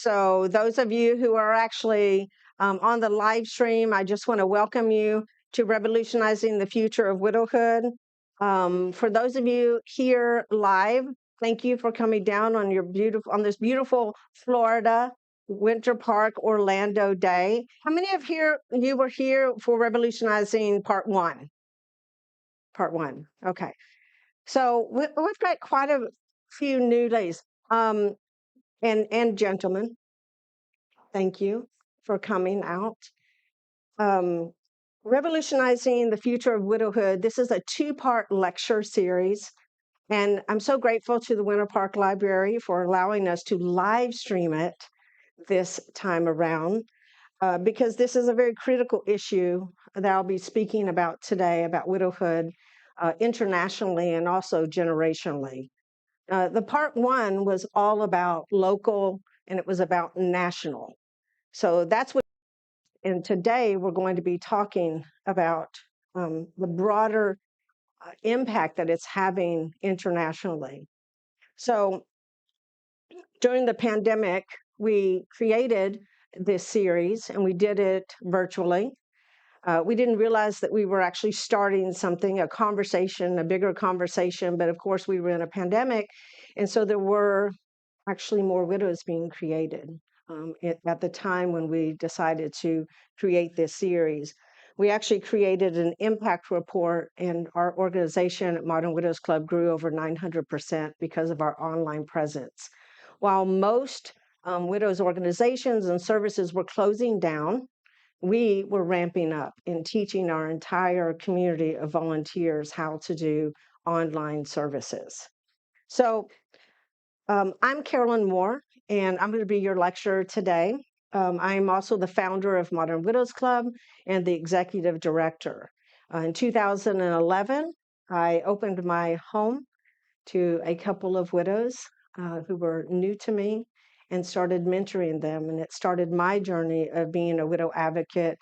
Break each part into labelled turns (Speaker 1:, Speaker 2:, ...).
Speaker 1: So those of you who are actually on the live stream, I just want to welcome you to Revolutionizing the Future of Widowhood. For those of you here live, thank you for coming down on this beautiful Florida Winter Park Orlando day. How many of you were here for Revolutionizing Part 1? Part 1. Okay. So we've got quite a few new ladies and gentlemen. Thank you for coming out. Revolutionizing the Future of Widowhood. This is a 2-part lecture series. And I'm so grateful to the Winter Park Library for allowing us to live stream it this time around, because this is a very critical issue that I'll be speaking about today, about widowhood internationally and also generationally. The part 1 was all about local and it was about national. So that's what, and today we're going to be talking about the broader impact that it's having internationally. So during the pandemic, we created this series and we did it virtually. We didn't realize that we were actually starting something, a conversation, a bigger conversation, but of course we were in a pandemic. And so there were actually more widows being created at the time when we decided to create this series. We actually created an impact report, and our organization at Modern Widows Club grew over 900% because of our online presence. While most widows organizations and services were closing down, we were ramping up and teaching our entire community of volunteers how to do online services. So I'm Carolyn Moor, and I'm going to be your lecturer today. I'm also the founder of Modern Widows Club and the executive director. In 2011, I opened my home to a couple of widows who were new to me and started mentoring them. And it started my journey of being a widow advocate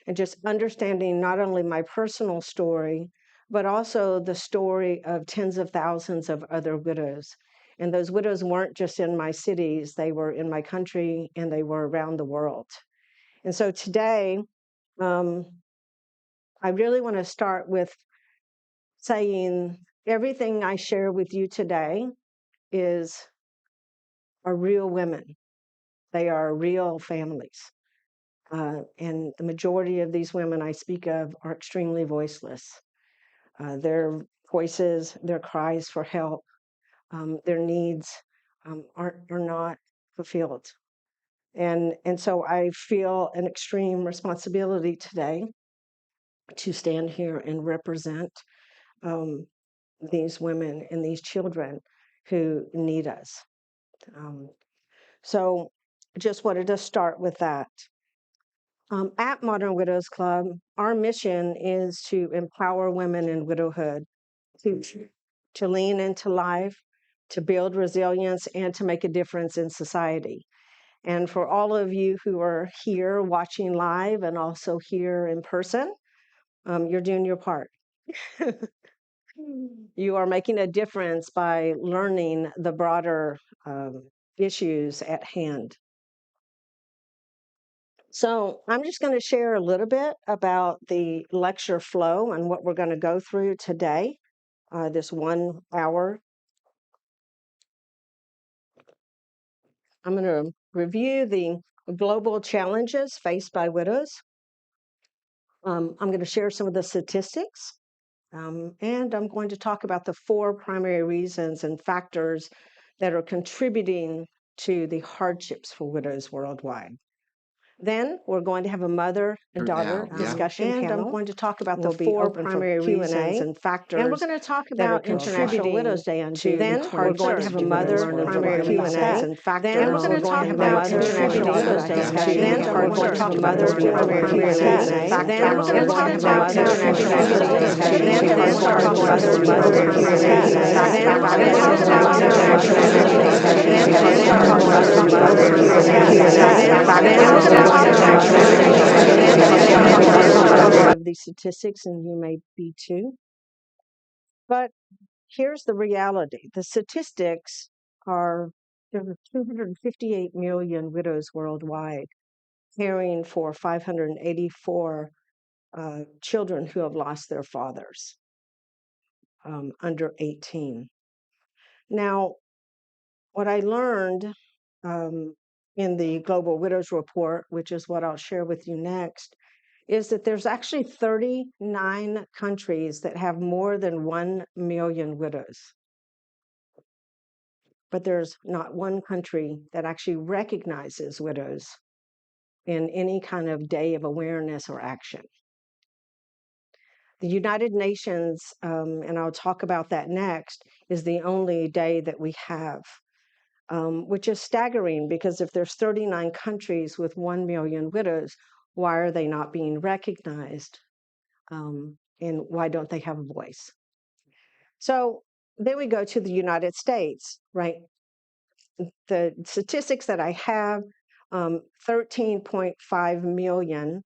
Speaker 1: and just understanding not only my personal story, but also the story of tens of thousands of other widows. And those widows weren't just in my cities, they were in my country and they were around the world. And so today, I really want to start with saying everything I share with you today are real women. They are real families. And the majority of these women I speak of are extremely voiceless. Their voices, their cries for help, their needs are not fulfilled. And so I feel an extreme responsibility today to stand here and represent these women and these children who need us. So just wanted to start with that. At Modern Widows Club, our mission is to empower women in widowhood, to lean into life, to build resilience, and to make a difference in society. And for all of you who are here watching live and also here in person, you're doing your part. You are making a difference by learning the broader issues at hand. So I'm just going to share a little bit about the lecture flow and what we're going to go through today, this 1 hour. I'm going to review the global challenges faced by widows. I'm going to share some of the statistics, and I'm going to talk about the 4 primary reasons and factors that are contributing to the hardships for widows worldwide. Then we're going to have a mother-daughter discussion panel. I'm going to talk about the 4 primary reasons and factors. And we're going to talk about International Widows Day on June. Then we're going to have a mother primary Q&A and factors. Then we're going to talk about International Widows Day on June. Then we're going to talk about mother primary Q&A and factors. Then we're going to talk about International Widows Day on June. Then we're going to talk about mother primary Q&A and factors. Then we're going to talk about International Widows Day on June. Then we're going to talk about mother primary Q&A and factors. Of these statistics, and you may be too. But here's the reality. The statistics are There are 258 million widows worldwide, caring for 584 children who have lost their fathers under 18. Now, what I learned in the Global Widows Report, which is what I'll share with you next, is that there's actually 39 countries that have more than 1 million widows. But there's not one country that actually recognizes widows in any kind of day of awareness or action. The United Nations, and I'll talk about that next, is the only day that we have, which is staggering because if there's 39 countries with 1 million widows, why are they not being recognized? And why don't they have a voice? So then we go to the United States, right? The statistics that I have, 13.5 million.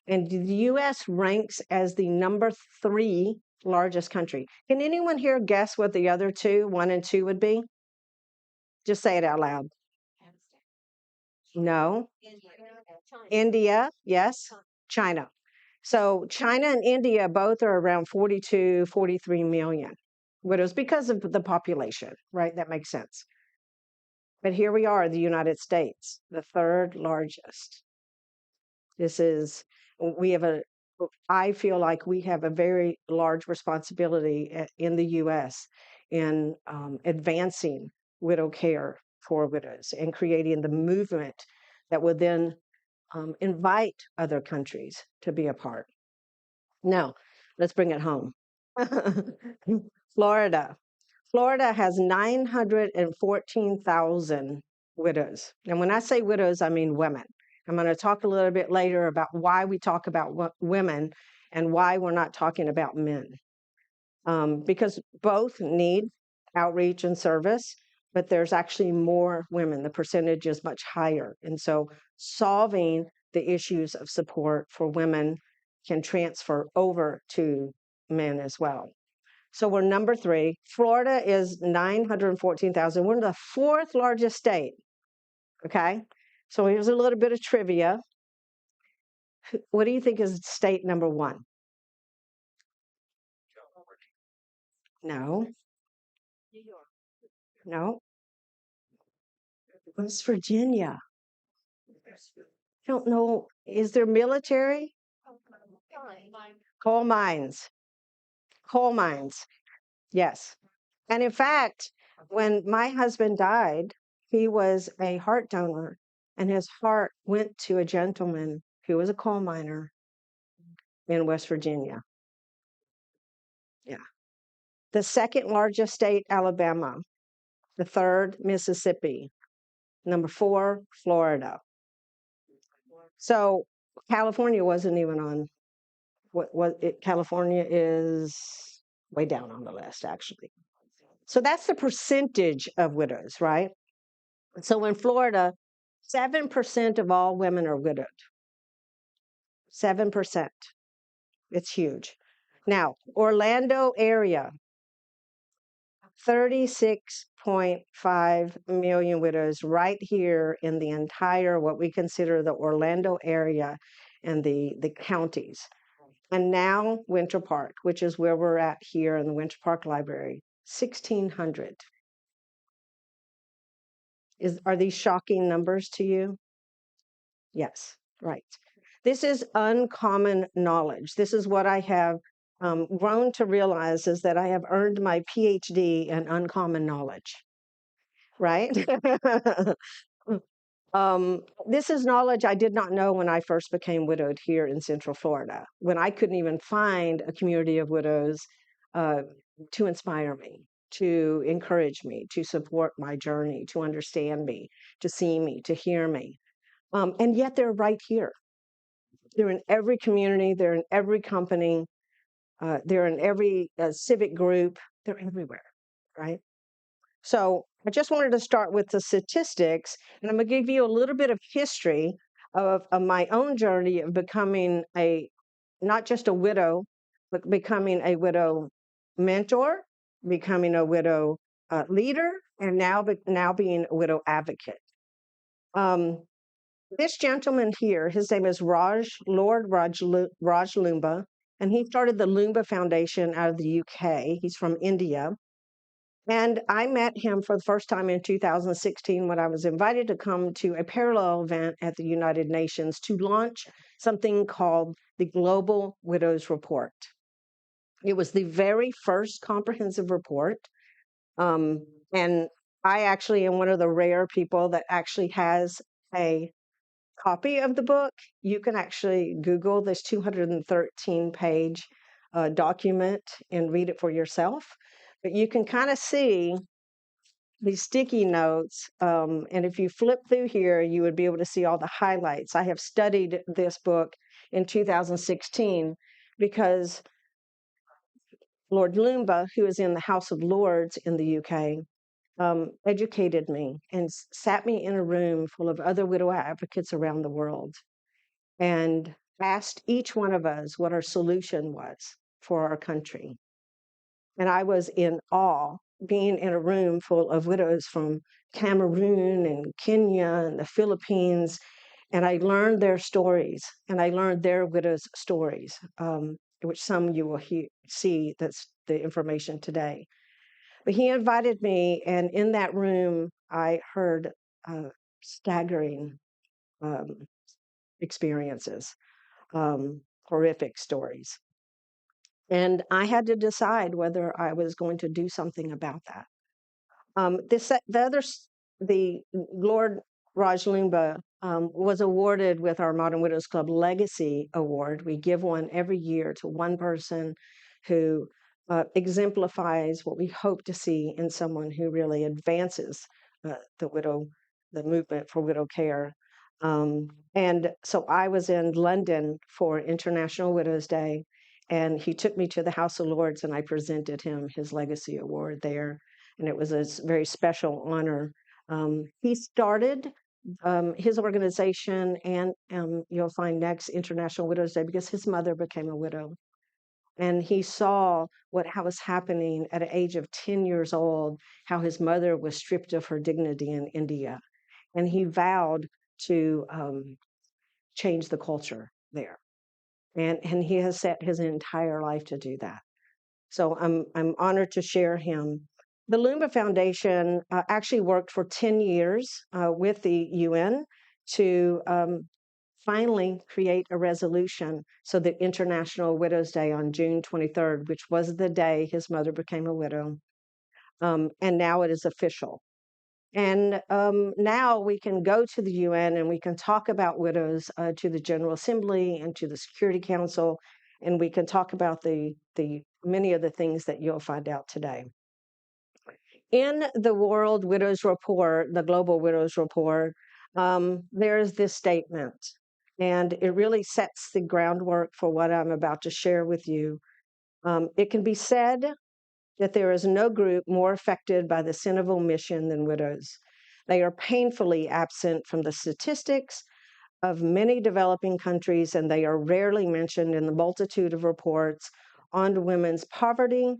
Speaker 1: And the US ranks as the number 3 largest country. Can anyone here guess what the other two, 1 and 2, would be? Just say it out loud. No. India, yes. China. So China and India both are around 42, 43 million widows because of the population, right? That makes sense. But here we are, the United States, the 3rd largest. I feel like we have a very large responsibility in the U.S. in advancing widow care for widows and creating the movement that would then invite other countries to be a part. Now, let's bring it home. Florida. Florida has 914,000 widows. And when I say widows, I mean women. I'm going to talk a little bit later about why we talk about women and why we're not talking about men. Because both need outreach and service, but there's actually more women. The percentage is much higher. And so solving the issues of support for women can transfer over to men as well. So we're number 3. Florida is 914,000. We're the 4th largest state. Okay. So here's a little bit of trivia. What do you think is state number 1? No. No. West Virginia. I don't know. Is there military? Coal mines. Coal mines. Yes. And in fact, when my husband died, he was a heart donor, and his heart went to a gentleman who was a coal miner in West Virginia. Yeah. The 2nd largest state, Alabama. The 3rd, Mississippi. Number 4, Florida. So California wasn't even on California is way down on the list, actually. So that's the percentage of widows, right? So in Florida, 7% of all women are widowed. 7%. It's huge. Now, Orlando area, 36.5 million widows right here in the entire, what we consider the Orlando area and the counties. And now Winter Park, which is where we're at here in the Winter Park Library, 1,600. Are these shocking numbers to you? Yes, right. This is uncommon knowledge. This is what I have grown to realize is that I have earned my PhD in uncommon knowledge, right? This is knowledge I did not know when I first became widowed here in Central Florida, when I couldn't even find a community of widows to inspire me, to encourage me, to support my journey, to understand me, to see me, to hear me. And yet they're right here. They're in every community. They're in every company. They're in every civic group. They're everywhere, right? So I just wanted to start with the statistics, and I'm going to give you a little bit of history of my own journey of becoming not just a widow, but becoming a widow mentor, becoming a widow leader, and now being a widow advocate. This gentleman here, his name is Raj Lumba, and he started the Lumba Foundation out of the UK. He's from India. And I met him for the first time in 2016 when I was invited to come to a parallel event at the United Nations to launch something called the Global Widows Report. It was the very first comprehensive report. And I actually am one of the rare people that actually has a copy of the book. You can actually Google this 213-page document and read it for yourself. But you can kind of see these sticky notes. And if you flip through here, you would be able to see all the highlights. I have studied this book in 2016 because Lord Lumba, who is in the House of Lords in the UK, educated me and sat me in a room full of other widow advocates around the world and asked each one of us what our solution was for our country. And I was in awe being in a room full of widows from Cameroon and Kenya and the Philippines. And I learned their stories, and I learned their widows' stories, which some you will see that's the information today. But he invited me, and in that room, I heard staggering experiences, horrific stories. And I had to decide whether I was going to do something about that. The Lord Raj Lumba was awarded with our Modern Widows Club Legacy Award. We give one every year to one person who exemplifies what we hope to see in someone who really advances the movement for widow care. And so I was in London for International Widows Day, and he took me to the House of Lords, and I presented him his Legacy Award there. And it was a very special honor. He started his organization, and you'll find next International Widows Day, because his mother became a widow. And he saw how was happening at an age of 10 years old, how his mother was stripped of her dignity in India. And he vowed to change the culture there. And he has set his entire life to do that. So I'm honored to share him. The Lumba Foundation actually worked for 10 years with the UN to finally create a resolution so that International Widows Day on June 23rd, which was the day his mother became a widow, and now it is official. And now we can go to the UN and we can talk about widows to the General Assembly and to the Security Council, and we can talk about the many of the things that you'll find out today. In the World Widows Report, the Global Widows Report, there's this statement, and it really sets the groundwork for what I'm about to share with you. It can be said that there is no group more affected by the sin of omission than widows. They are painfully absent from the statistics of many developing countries, and they are rarely mentioned in the multitude of reports on women's poverty,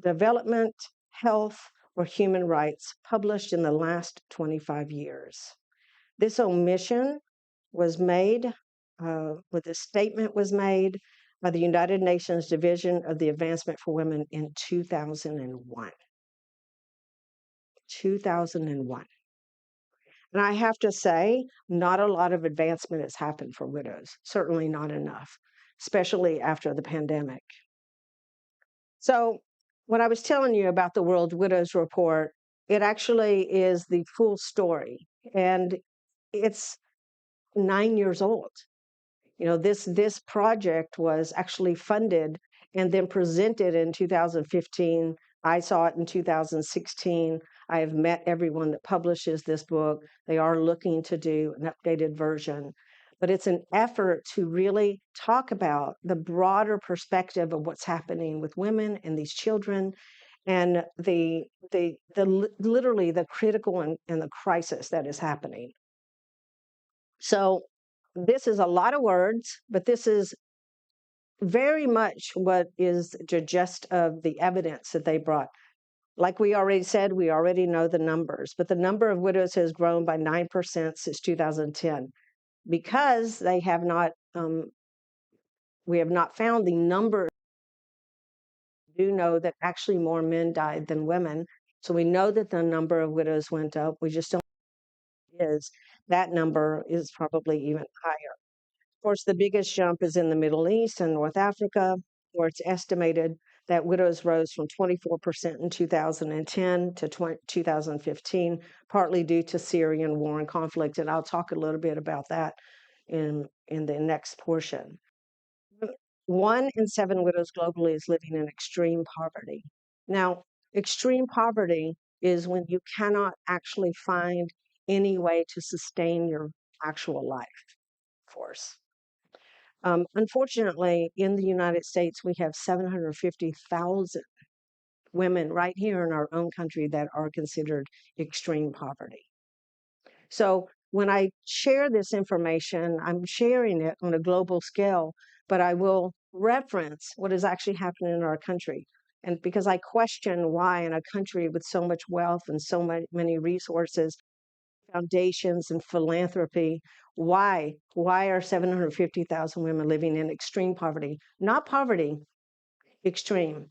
Speaker 1: development, health, or human rights published in the last 25 years. This omission was made, this statement was made by the United Nations Division of the Advancement for Women in 2001. 2001. And I have to say, not a lot of advancement has happened for widows, certainly not enough, especially after the pandemic. So when I was telling you about the World Widows Report, it actually is the full story, and it's 9 years old. You know, this project was actually funded and then presented in 2015. I saw it in 2016. I have met everyone that publishes this book. They are looking to do an updated version. But it's an effort to really talk about the broader perspective of what's happening with women and these children, and the literally the critical and the crisis that is happening. So this is a lot of words, but this is very much what is the gist of the evidence that they brought. Like we already said, we already know the numbers, but the number of widows has grown by 9% since 2010 because they have not, we have not found the numbers. We do know that actually more men died than women. So we know that the number of widows went up. We just don't know what it is. That number is probably even higher. Of course, the biggest jump is in the Middle East and North Africa, where it's estimated that widows rose from 24% in 2010 to 2015, partly due to Syrian war and conflict. And I'll talk a little bit about that in the next portion. 1 in 7 widows globally is living in extreme poverty. Now, extreme poverty is when you cannot actually find any way to sustain your actual life force. Unfortunately, in the United States, we have 750,000 women right here in our own country that are considered extreme poverty. So when I share this information, I'm sharing it on a global scale, but I will reference what is actually happening in our country. And because I question why in a country with so much wealth and so many resources, foundations and philanthropy, why are 750,000 women living in extreme poverty? Not poverty, extreme.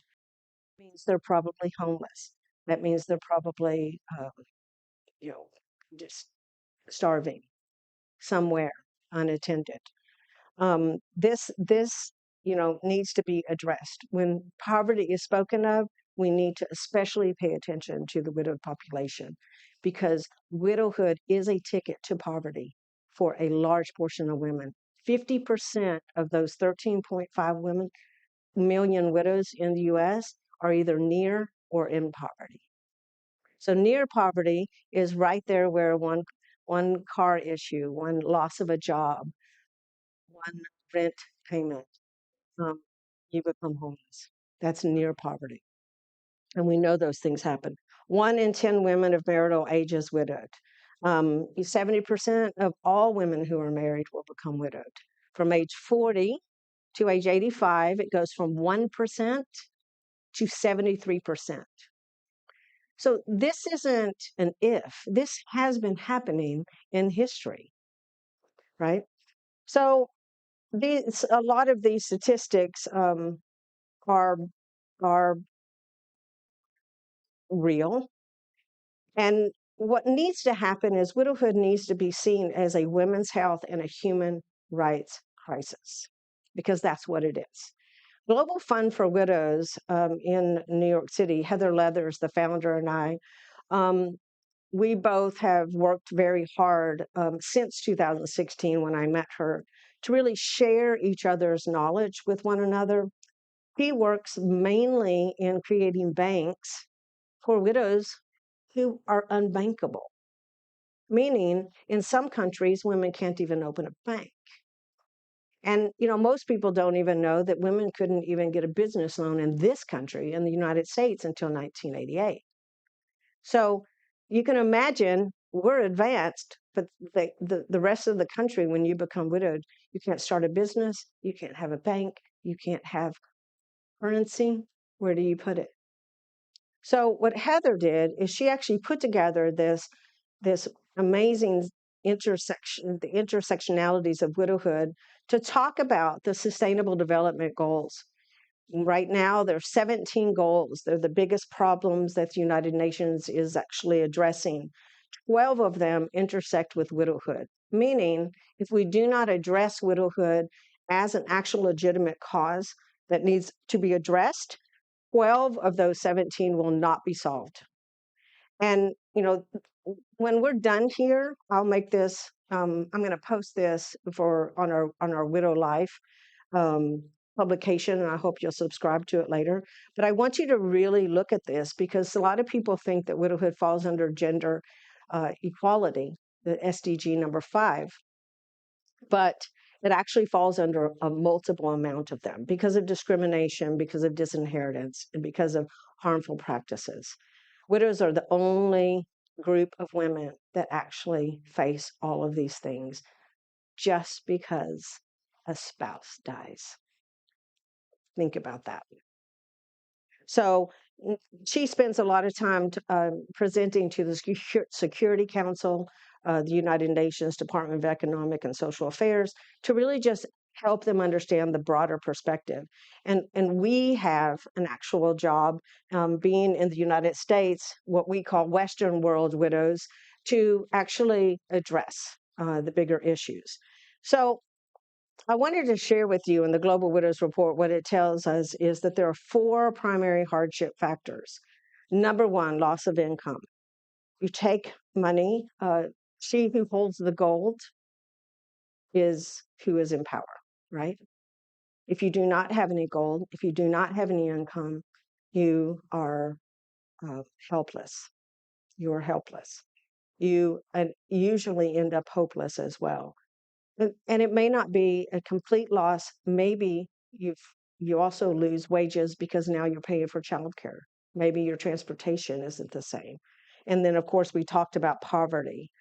Speaker 1: It means they're probably homeless. That means they're probably, you know, just starving somewhere unattended. This needs to be addressed. When poverty is spoken of, we need to especially pay attention to the widowed population because widowhood is a ticket to poverty for a large portion of women. 50% of those 13.5 million widows in the US are either near or in poverty. So near poverty is right there where one car issue, one loss of a job, one rent payment, um, you become homeless. That's near poverty. And we know those things happen. 1 in 10 women of marital age is widowed. 70% of all women who are married will become widowed. From age 40 to age 85, it goes from 1% to 73%. So this isn't an if, this has been happening in history, right? So a lot of these statistics are are real. And what needs to happen is widowhood needs to be seen as a women's health and a human rights crisis, because that's what it is. Global Fund for Widows in New York City, Heather Leathers, the founder, and I, we both have worked very hard since 2016 when I met her to really share each other's knowledge with one another. He works mainly in creating banks for widows who are unbankable, meaning in some countries, women can't even open a bank. And, most people don't even know that women couldn't even get a business loan in this country, in the United States, until 1988. So you can imagine we're advanced, but the rest of the country, when you become widowed, you can't start a business, you can't have a bank, you can't have currency. Where do you put it? So what Heather did is she actually put together this amazing the intersectionalities of widowhood to talk about the Sustainable Development Goals. Right now, there are 17 goals. They're the biggest problems that the United Nations is actually addressing. 12 of them intersect with widowhood, meaning if we do not address widowhood as an actual legitimate cause that needs to be addressed, 12 of those 17 will not be solved. And, when we're done here, I'll make this, I'm going to post this on our Widow Life publication, and I hope you'll subscribe to it later. But I want you to really look at this because a lot of people think that widowhood falls under gender equality, the SDG number 5. But it actually falls under a multiple amount of them because of discrimination, because of disinheritance, and because of harmful practices. Widows are the only group of women that actually face all of these things just because a spouse dies. Think about that. So she spends a lot of time presenting to the Security Council, the United Nations Department of Economic and Social Affairs, to really just help them understand the broader perspective. And we have an actual job, being in the United States, what we call Western world widows, to actually address the bigger issues. So I wanted to share with you in the Global Widows Report what it tells us is that there are four primary hardship factors. Number one, loss of income. You take money, she who holds the gold is who is in power, right? If you do not have any gold, if you do not have any income, you are helpless. You are helpless. You usually end up hopeless as well. And it may not be a complete loss. Maybe you also lose wages because now you're paying for childcare. Maybe your transportation isn't the same. And then, of course, we talked about poverty.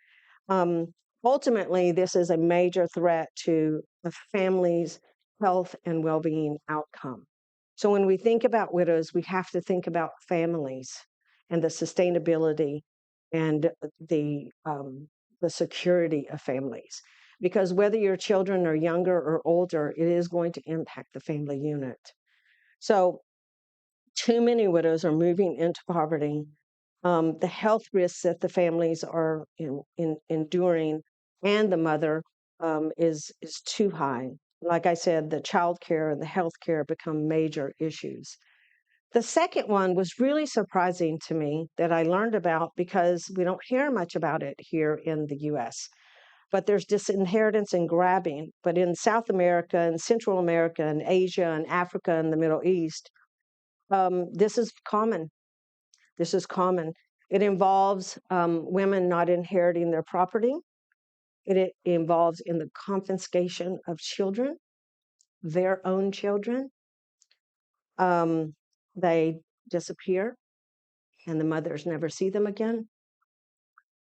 Speaker 1: Um, Ultimately, this is a major threat to the family's health and well-being outcome. So when we think about widows, we have to think about families and the sustainability and the security of families. Because whether your children are younger or older, it is going to impact the family unit. So too many widows are moving into poverty. The health risks that the families are enduring and the mother is too high. Like I said, the child care and the health care become major issues. The second one was really surprising to me that I learned about because we don't hear much about it here in the US. But there's disinheritance and grabbing. But in South America and Central America and Asia and Africa and the Middle East, this is common. This is common. It involves women not inheriting their property. It involves in the confiscation of children, their own children. They disappear, and the mothers never see them again.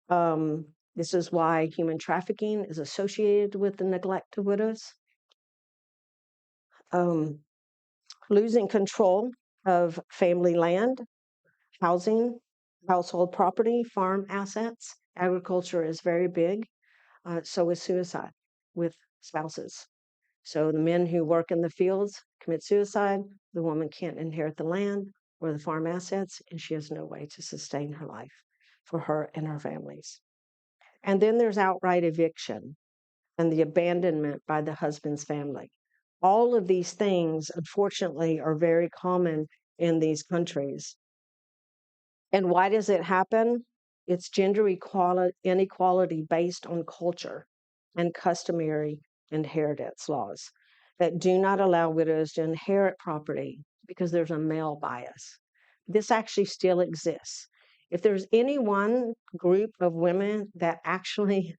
Speaker 1: This is why human trafficking is associated with the neglect of widows. Losing control of family land, housing, household property, farm assets. Agriculture is very big. So is suicide with spouses. So the men who work in the fields commit suicide. The woman can't inherit the land or the farm assets, and she has no way to sustain her life for her and her families. And then there's outright eviction and the abandonment by the husband's family. All of these things, unfortunately, are very common in these countries. And why does it happen? It's gender inequality based on culture and customary inheritance laws that do not allow widows to inherit property because there's a male bias. This actually still exists. If there's any one group of women that actually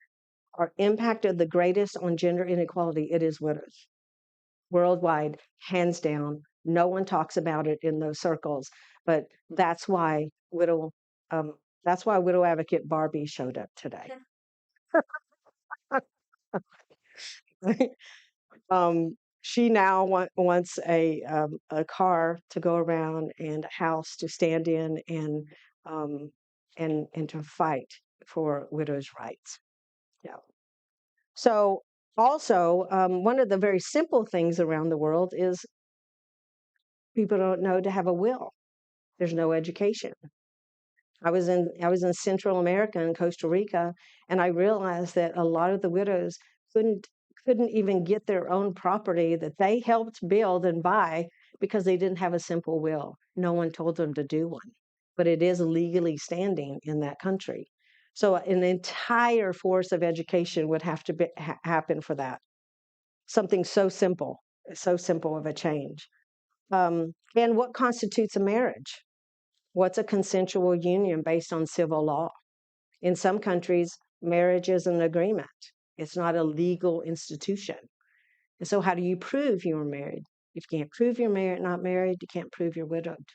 Speaker 1: are impacted the greatest on gender inequality, it is widows. Worldwide, hands down. No one talks about it in those circles, but that's why um, widow advocate Barbie showed up today. She now wants a car to go around and a house to stand in um, and to fight for widows' rights. Yeah. So also, one of the very simple things around the world is people don't know to have a will. There's no education. I was in Central America and Costa Rica, and I realized that a lot of the widows couldn't couldn't even get their own property that they helped build and buy because they didn't have a simple will. No one told them to do one, but it is legally standing in that country. So an entire force of education would have to happen for that. Something so simple of a change. And what constitutes a marriage? What's a consensual union based on civil law? In some countries, marriage is an agreement. It's not a legal institution. And so how do you prove you were married? If you can't prove you're not married, you can't prove you're widowed.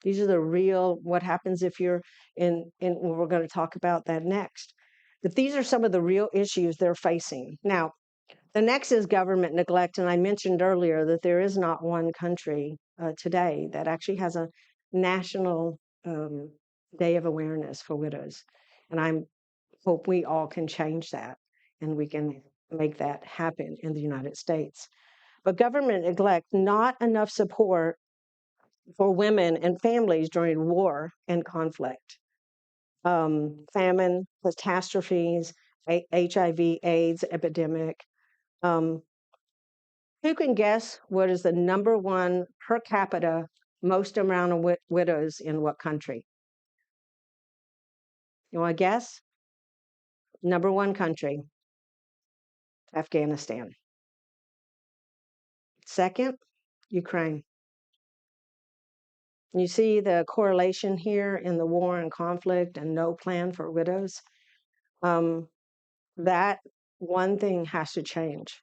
Speaker 1: These are the real, what happens if you're we're going to talk about that next. But these are some of the real issues they're facing. Now, the next is government neglect. And I mentioned earlier that there is not one country today that actually has national day of awareness for widows. And I hope we all can change that and we can make that happen in the United States. But government neglect, not enough support for women and families during war and conflict. Famine, catastrophes, HIV, AIDS epidemic. Um, who can guess what is the number one per capita most amount of widows in what country? You want to guess? Number one country, Afghanistan. Second, Ukraine. You see the correlation here in the war and conflict and no plan for widows. That one thing has to change.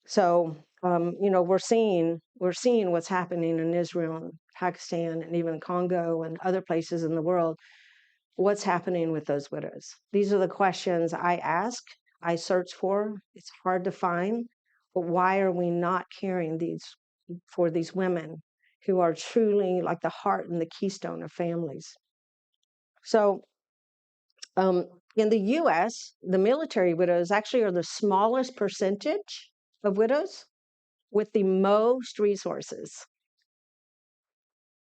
Speaker 1: So, we're seeing what's happening in Israel and Pakistan and even Congo and other places in the world. What's happening with those widows? These are the questions I ask, I search for. It's hard to find, but why are we not caring for these women who are truly like the heart and the keystone of families? So, in the US, the military widows actually are the smallest percentage of widows with the most resources.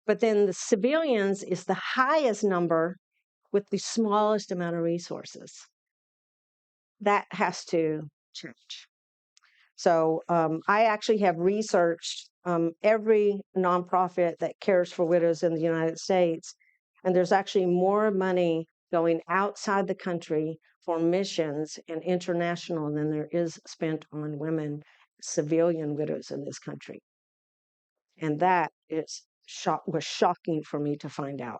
Speaker 1: But then the civilians is the highest number with the smallest amount of resources. That has to change. So I actually have researched every nonprofit that cares for widows in the United States, and there's actually more money going outside the country for missions and international than there is spent on women, civilian widows in this country. And that was shocking for me to find out.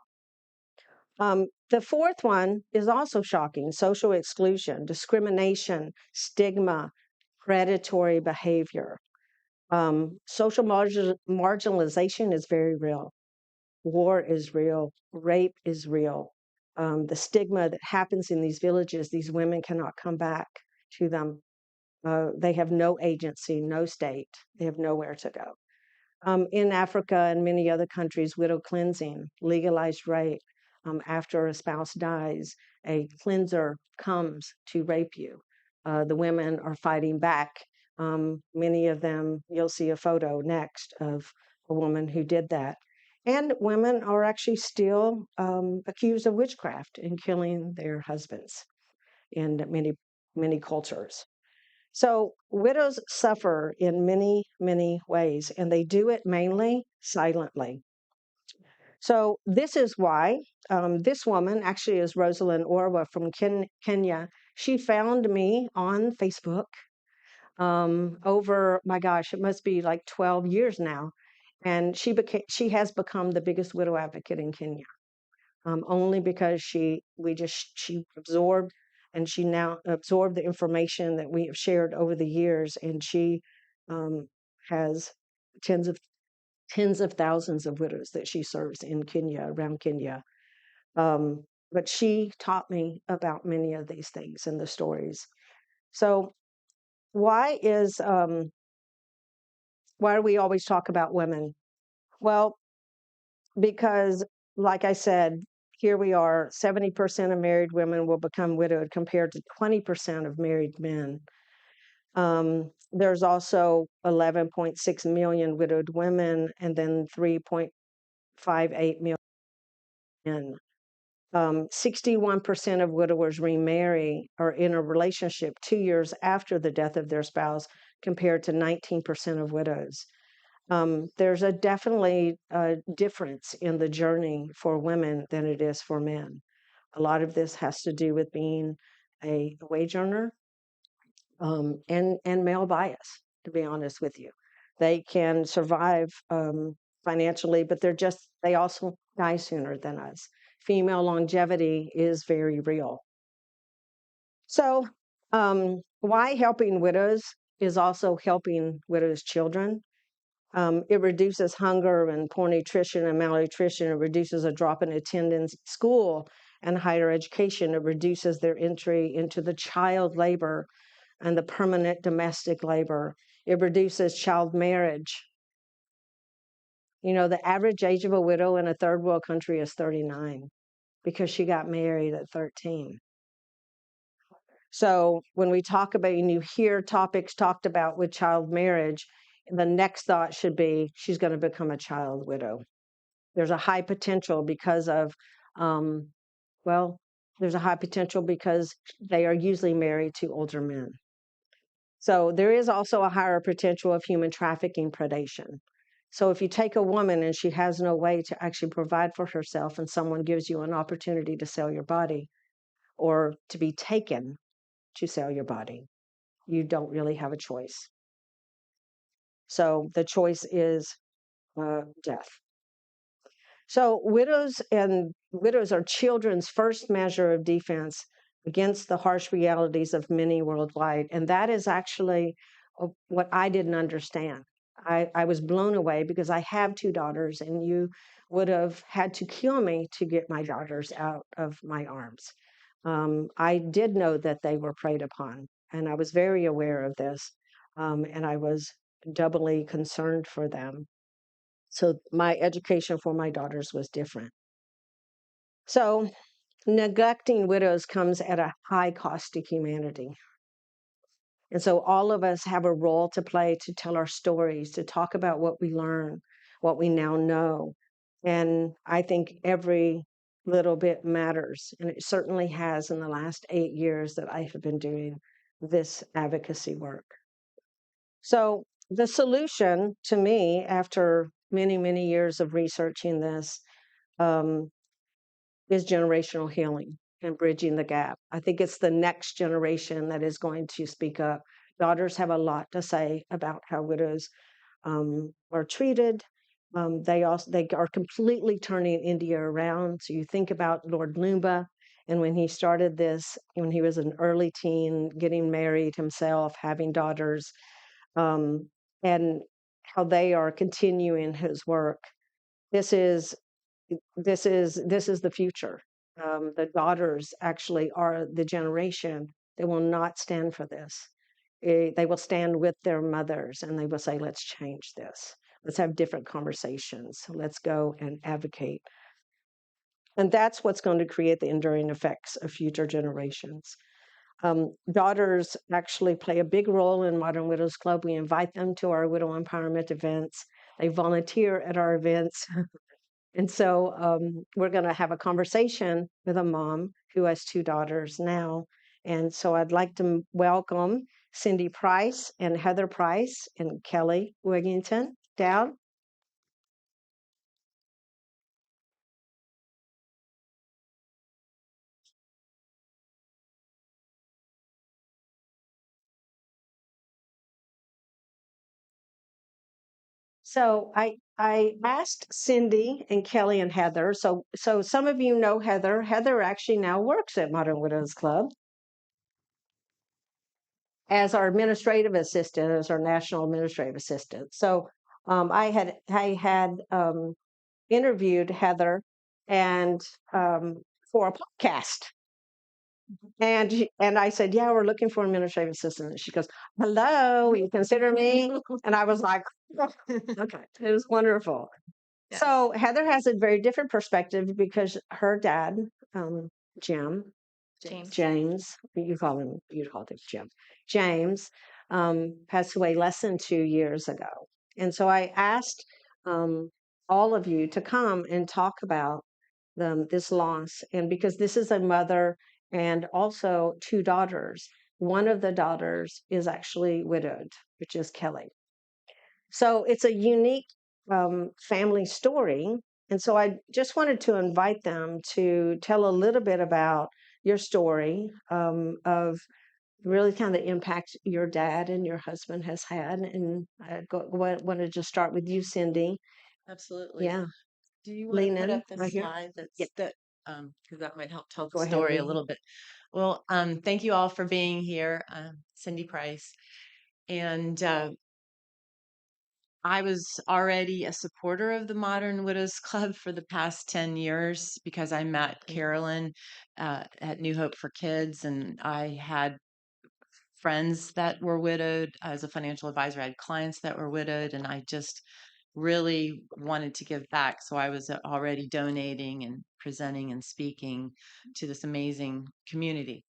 Speaker 1: The fourth one is also shocking: social exclusion, discrimination, stigma, predatory behavior. Social marginalization is very real. War is real. Rape is real. The stigma that happens in these villages, these women cannot come back to them. They have no agency, no state. They have nowhere to go. In Africa and many other countries, widow cleansing, legalized rape. After a spouse dies, a cleanser comes to rape you. The women are fighting back. Many of them, you'll see a photo next of a woman who did that. And women are actually still accused of witchcraft and killing their husbands in many, many cultures. So widows suffer in many, many ways, and they do it mainly silently. So this is why this woman actually is Rosalind Orwa from Kenya. She found me on Facebook over, my gosh, it must be like 12 years now. And she has become the biggest widow advocate in Kenya. Only because she absorbed, and she now absorbed the information that we have shared over the years, and she has tens of thousands of widows that she serves in Kenya, around Kenya. But she taught me about many of these things and the stories. So why do we always talk about women? Well, because, like I said, here we are, 70% of married women will become widowed compared to 20% of married men. There's also 11.6 million widowed women and then 3.58 million men. 61% of widowers remarry or in a relationship 2 years after the death of their spouse, compared to 19% of widows. There's definitely a difference in the journey for women than it is for men. A lot of this has to do with being a wage earner and male bias, to be honest with you. They can survive financially, but they also die sooner than us. Female longevity is very real. So, why helping widows is also helping widows' children. It reduces hunger and poor nutrition and malnutrition. It reduces a drop in attendance at school and higher education. It reduces their entry into the child labor and the permanent domestic labor. It reduces child marriage. You know, the average age of a widow in a third world country is 39 because she got married at 13. So when we talk about, and you hear topics talked about with child marriage, the next thought should be she's going to become a child widow. There's a high potential because of, um, well, there's a high potential because they are usually married to older men. So there is also a higher potential of human trafficking predation. So if you take a woman and she has no way to actually provide for herself, and someone gives you an opportunity to sell your body or to be taken to sell your body, you don't really have a choice. So the choice is death. So widows are children's first measure of defense against the harsh realities of many worldwide. And that is actually what I didn't understand. I was blown away because I have two daughters, and you would have had to kill me to get my daughters out of my arms. I did know that they were preyed upon, and I was very aware of this, and I was doubly concerned for them. So my education for my daughters was different. So neglecting widows comes at a high cost to humanity. And so all of us have a role to play to tell our stories, to talk about what we learn, what we now know. And I think every little bit matters. And it certainly has in the last 8 years that I have been doing this advocacy work. So the solution to me, after many, many years of researching this, um, is generational healing and bridging the gap. I think it's the next generation that is going to speak up. Daughters have a lot to say about how widows are treated. They are completely turning India around. So you think about Lord Lumba, and when he started this, when he was an early teen, getting married himself, having daughters, and how they are continuing his work. This is the future. The daughters actually are the generation that will not stand for this. They will stand with their mothers and they will say, let's change this. Let's have different conversations. Let's go and advocate. And that's what's going to create the enduring effects of future generations. Daughters actually play a big role in Modern Widows Club. We invite them to our widow empowerment events. They volunteer at our events. And so we're going to have a conversation with a mom who has two daughters now. And so I'd like to welcome Cindy Price and Heather Price and Kelly Wigington down. So I asked Cindy and Kelly and Heather. So some of you know Heather. Heather actually now works at Modern Widows Club as our administrative assistant, as our national administrative assistant. So I had interviewed Heather and for a podcast. And I said, yeah, we're looking for an administrative assistant. And she goes, hello, will you consider me? And I was like, okay, it was wonderful. Yes. So Heather has a very different perspective because her dad, James, you called him Jim. James passed away less than 2 years ago. And so I asked all of you to come and talk about this loss. And because this is a mother and also two daughters, one of the daughters is actually widowed, which is Kelly. So it's a unique family story. And so I just wanted to invite them to tell a little bit about your story of really kind of the impact your dad and your husband has had. And I wanted to start with you, Cindy.
Speaker 2: Absolutely.
Speaker 1: Yeah.
Speaker 2: Do you want to put up the slide because that might help tell the story a little bit. Well, thank you all for being here. Cindy Price. And I was already a supporter of the Modern Widows Club for the past 10 years because I met Carolyn at New Hope for Kids, and I had friends that were widowed. As a financial advisor, I had clients that were widowed, and I just really wanted to give back. So I was already donating and presenting and speaking to this amazing community.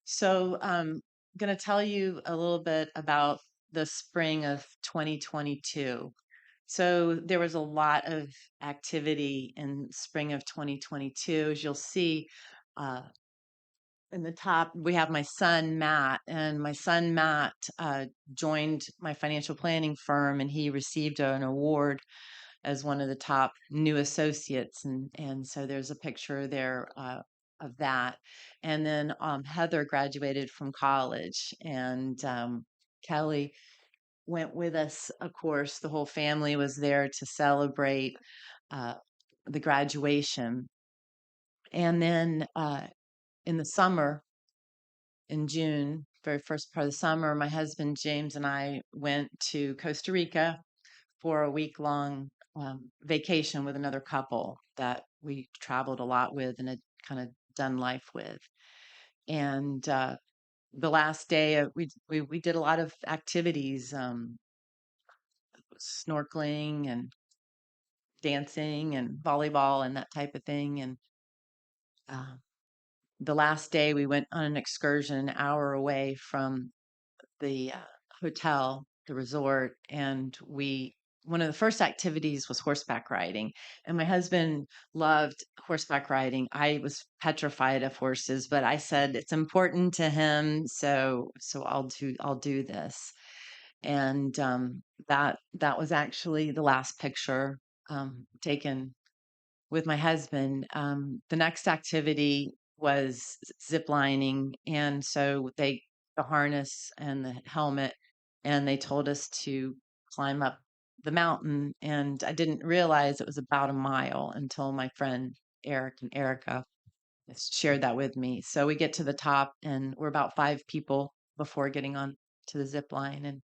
Speaker 2: So I'm going to tell you a little bit about the spring of 2022. So there was a lot of activity in spring of 2022. As you'll see, in the top, we have my son, Matt, and my son, Matt, joined my financial planning firm, and he received an award as one of the top new associates. And so there's a picture there of that. And then Heather graduated from college, and Kelly went with us. Of course, the whole family was there to celebrate uh, the graduation. And then in the summer, in June, very first part of the summer, my husband James and I went to Costa Rica for a week long vacation with another couple that we traveled a lot with and had kind of done life with. And the last day, we did a lot of activities, snorkeling and dancing and volleyball and that type of thing. And uh, the last day, we went on an excursion an hour away from the hotel, the resort, and one of the first activities was horseback riding. And my husband loved horseback riding. I was petrified of horses, but I said it's important to him, so I'll do this. And that was actually the last picture taken with my husband. The next activity was zip lining, and so the harness and the helmet, and they told us to climb up the mountain. And I didn't realize it was about a mile until my friend Eric and Erica shared that with me. So we get to the top, and we're about 5 people before getting on to the zip line,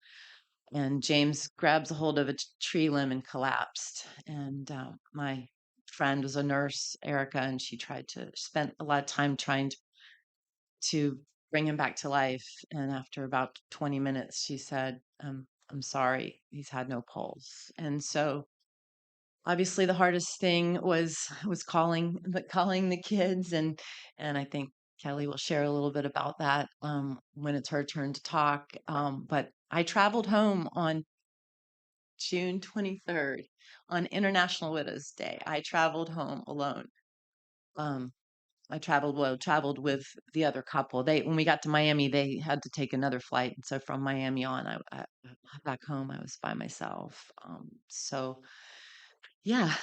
Speaker 2: and James grabs a hold of a tree limb and collapsed. And my friend was a nurse, Erica, and she spent a lot of time trying to bring him back to life. And after about 20 minutes, she said, I'm sorry, he's had no pulse. And so obviously the hardest thing was calling the kids. And I think Kelly will share a little bit about that when it's her turn to talk. But I traveled home on June 23rd, on International Widows Day. I traveled home alone. Um, I traveled with the other couple. When we got to Miami, they had to take another flight, and so from Miami on, I back home, I was by myself. So yeah,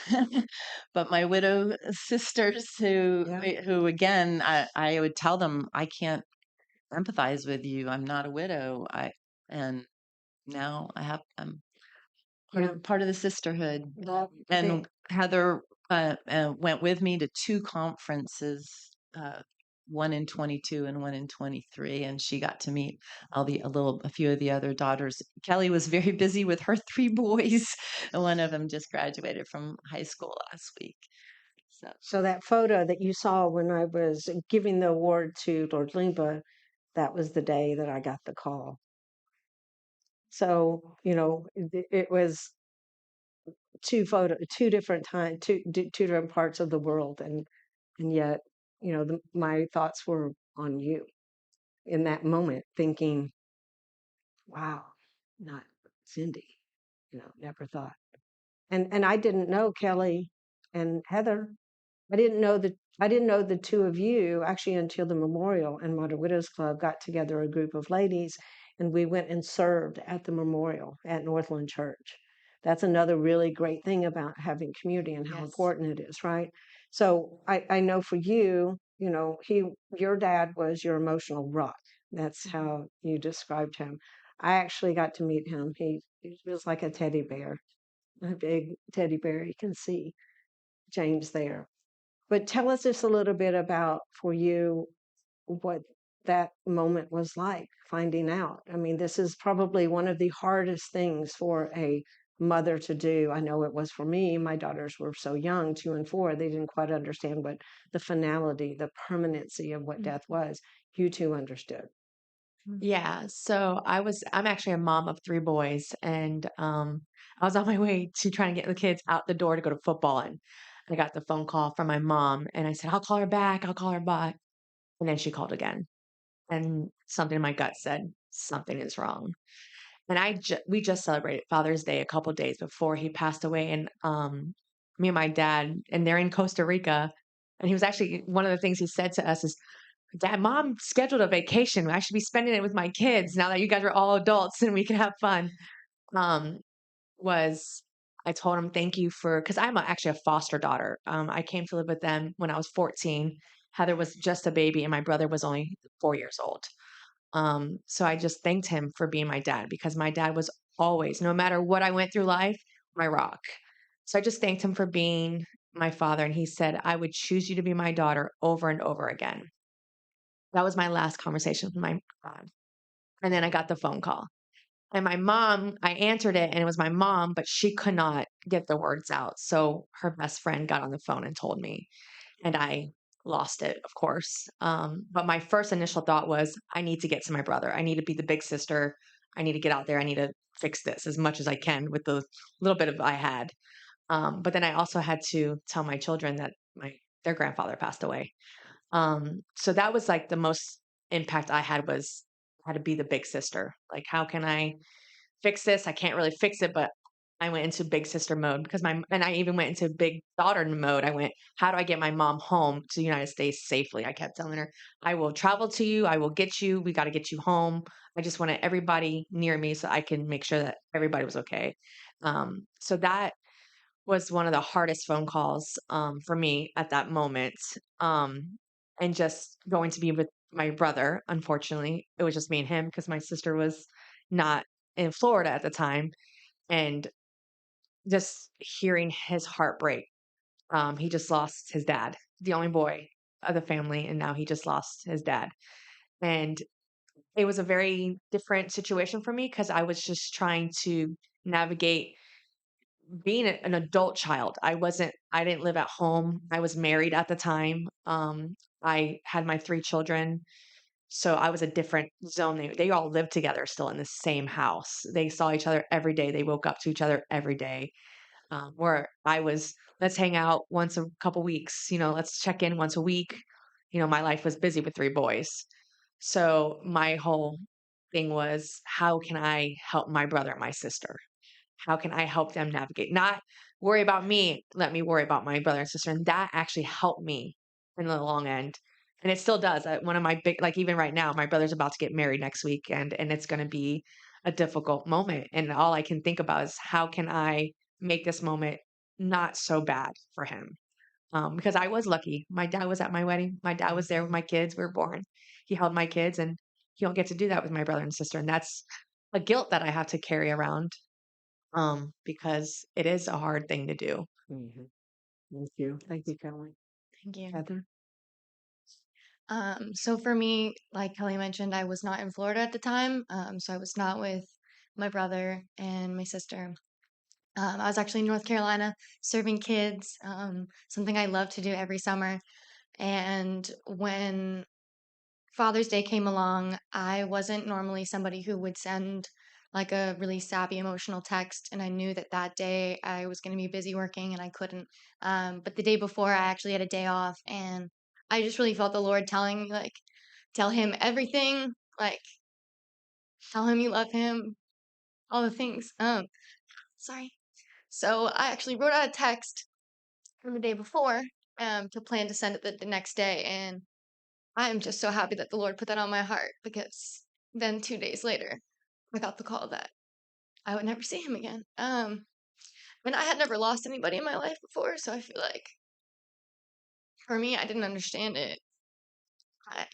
Speaker 2: but my widow sisters, who again, I would tell them, I can't empathize with you. I'm not a widow. And now I'm part of the sisterhood. And Heather went with me to 2 conferences, one in 22 and one in 23, and she got to meet a few of the other daughters. Kelly was very busy with her 3 boys, and one of them just graduated from high school last week.
Speaker 1: So that photo that you saw when I was giving the award to Lord Limba, that was the day that I got the call. So, it was two different times, two different parts of the world. And yet, my thoughts were on you in that moment, thinking, wow, not Cindy, never thought. And I didn't know Kelly and Heather. I didn't know the two of you actually until the memorial and Modern Widows Club got together a group of ladies, and we went and served at the memorial at Northland Church. That's another really great thing about having community and how important it is, right? So I know for you, your dad was your emotional rock. That's how you described him. I actually got to meet him. He was like a teddy bear, a big teddy bear. You can see James there. But tell us just a little bit about, for you, what that moment was like, finding out. I mean, this is probably one of the hardest things for a mother to do. I know it was for me. My daughters were so young, 2 and 4, they didn't quite understand what the finality, the permanency of what death was. You two understood.
Speaker 3: Yeah, so I'm actually a mom of 3 boys, and, I was on my way to trying to get the kids out the door to go to football, and I got the phone call from my mom, and I said, "I'll call her back, I'll call her back," and then she called again, and something in my gut said, "Something is wrong." And we just celebrated Father's Day a couple days before he passed away, and, me and my dad and they're in Costa Rica, and he was actually one of the things he said to us is, "Dad, mom scheduled a vacation. I should be spending it with my kids now that you guys are all adults and we can have fun." Um, was I told him, "Thank you for," because I'm actually a foster daughter. I came to live with them when I was 14. Heather was just a baby, and my brother was only 4 years old. So I just thanked him for being my dad because my dad was always, no matter what I went through life, my rock. So I just thanked him for being my father. And he said, "I would choose you to be my daughter over and over again." That was my last conversation with my dad. And then I got the phone call. And my mom, I answered it and it was my mom, but she could not get the words out. So her best friend got on the phone and told me, and I lost it, of course. But my first initial thought was, I need to get to my brother. I need to be the big sister. I need to get out there. I need to fix this as much as I can with the little bit of I had. But then I also had to tell my children that their grandfather passed away. So that was like the most impact I had was how to be the big sister. Like, how can I fix this? I can't really fix it, but I went into big sister mode because and I even went into big daughter mode. I went, how do I get my mom home to the United States safely? I kept telling her, I will travel to you. I will get you. We got to get you home. I just wanted everybody near me so I can make sure that everybody was okay. So that was one of the hardest phone calls for me at that moment. Um, and just going to be with my brother, unfortunately, it was just me and him because my sister was not in Florida at the time. And just hearing his heartbreak. He just lost his dad, the only boy of the family, and now he just lost his dad. And it was a very different situation for me because I was just trying to navigate being an adult child. I didn't live at home. I was married at the time. I had my 3 children. So I was a different zone. They all lived together still in the same house. They saw each other every day. They woke up to each other every day. Where I was, let's hang out once a couple weeks, let's check in once a week. My life was busy with 3 boys. So my whole thing was, how can I help my brother and my sister? How can I help them navigate? Not worry about me, let me worry about my brother and sister. And that actually helped me in the long end. And it still does. One of my big, like even right now, my brother's about to get married next weekend, and it's going to be a difficult moment. And all I can think about is how can I make this moment not so bad for him? Because I was lucky. My dad was at my wedding. My dad was there with my kids. We were born. He held my kids, and he don't get to do that with my brother and sister. And that's a guilt that I have to carry around because it is a hard thing to do.
Speaker 1: Mhm. Thank you. Thank you, Carolyn.
Speaker 4: Thank you.
Speaker 1: Heather?
Speaker 4: So for me, like Kelly mentioned, I was not in Florida at the time. So I was not with my brother and my sister. I was actually in North Carolina serving kids, something I love to do every summer. And when Father's Day came along, I wasn't normally somebody who would send like a really sappy emotional text. And I knew that that day I was going to be busy working and I couldn't. But the day before, I actually had a day off and I just really felt the Lord telling me, like, tell him everything, like, tell him you love him, all the things. Sorry. So I actually wrote out a text from the day before to plan to send it the next day. And I'm just so happy that the Lord put that on my heart because then 2 days later, I got the call that I would never see him again. And I had never lost anybody in my life before, so I feel like for me, I didn't understand it. I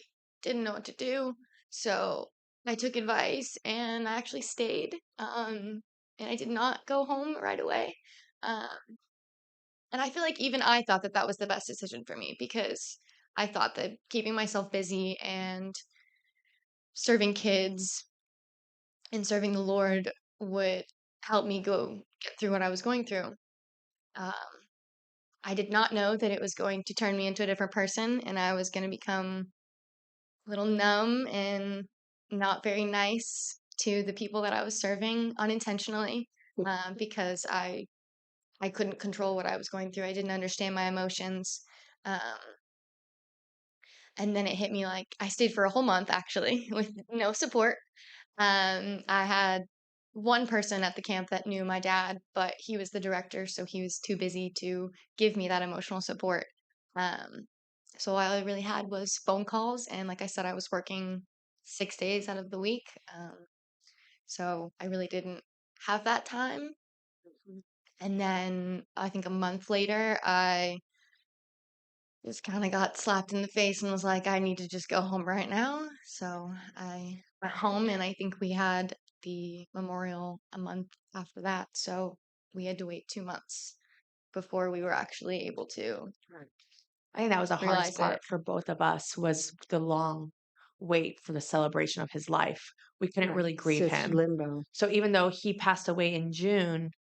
Speaker 4: didn't know what to do, so I took advice and I actually stayed. And I did not go home right away. Um, and I feel like even I thought that that was the best decision for me because I thought that keeping myself busy and serving kids and serving the Lord would help me go get through what I was going through. Um, I did not know that it was going to turn me into a different person and I was going to become a little numb and not very nice to the people that I was serving unintentionally, because I couldn't control what I was going through. I didn't understand my emotions. Um, and then it hit me like I stayed for a whole month actually with no support. I had one person at the camp that knew my dad, but he was the director, so he was too busy to give me that emotional support. Um, so all I really had was phone calls, and like I said, I was working 6 days out of the week. So I really didn't have that time. And then I think a month later, I just kind of got slapped in the face and was like, I need to just go home right now. So I went home, and I think we had the memorial a month after that. So we had to wait 2 months before we were actually able to
Speaker 3: Right. I think that was the hardest
Speaker 4: realize it.
Speaker 3: part for both of us was the long wait for the celebration of his life. We couldn't
Speaker 1: Right.
Speaker 3: really grieve
Speaker 1: It's
Speaker 3: him.
Speaker 1: limbo.
Speaker 3: So even though he passed away in June,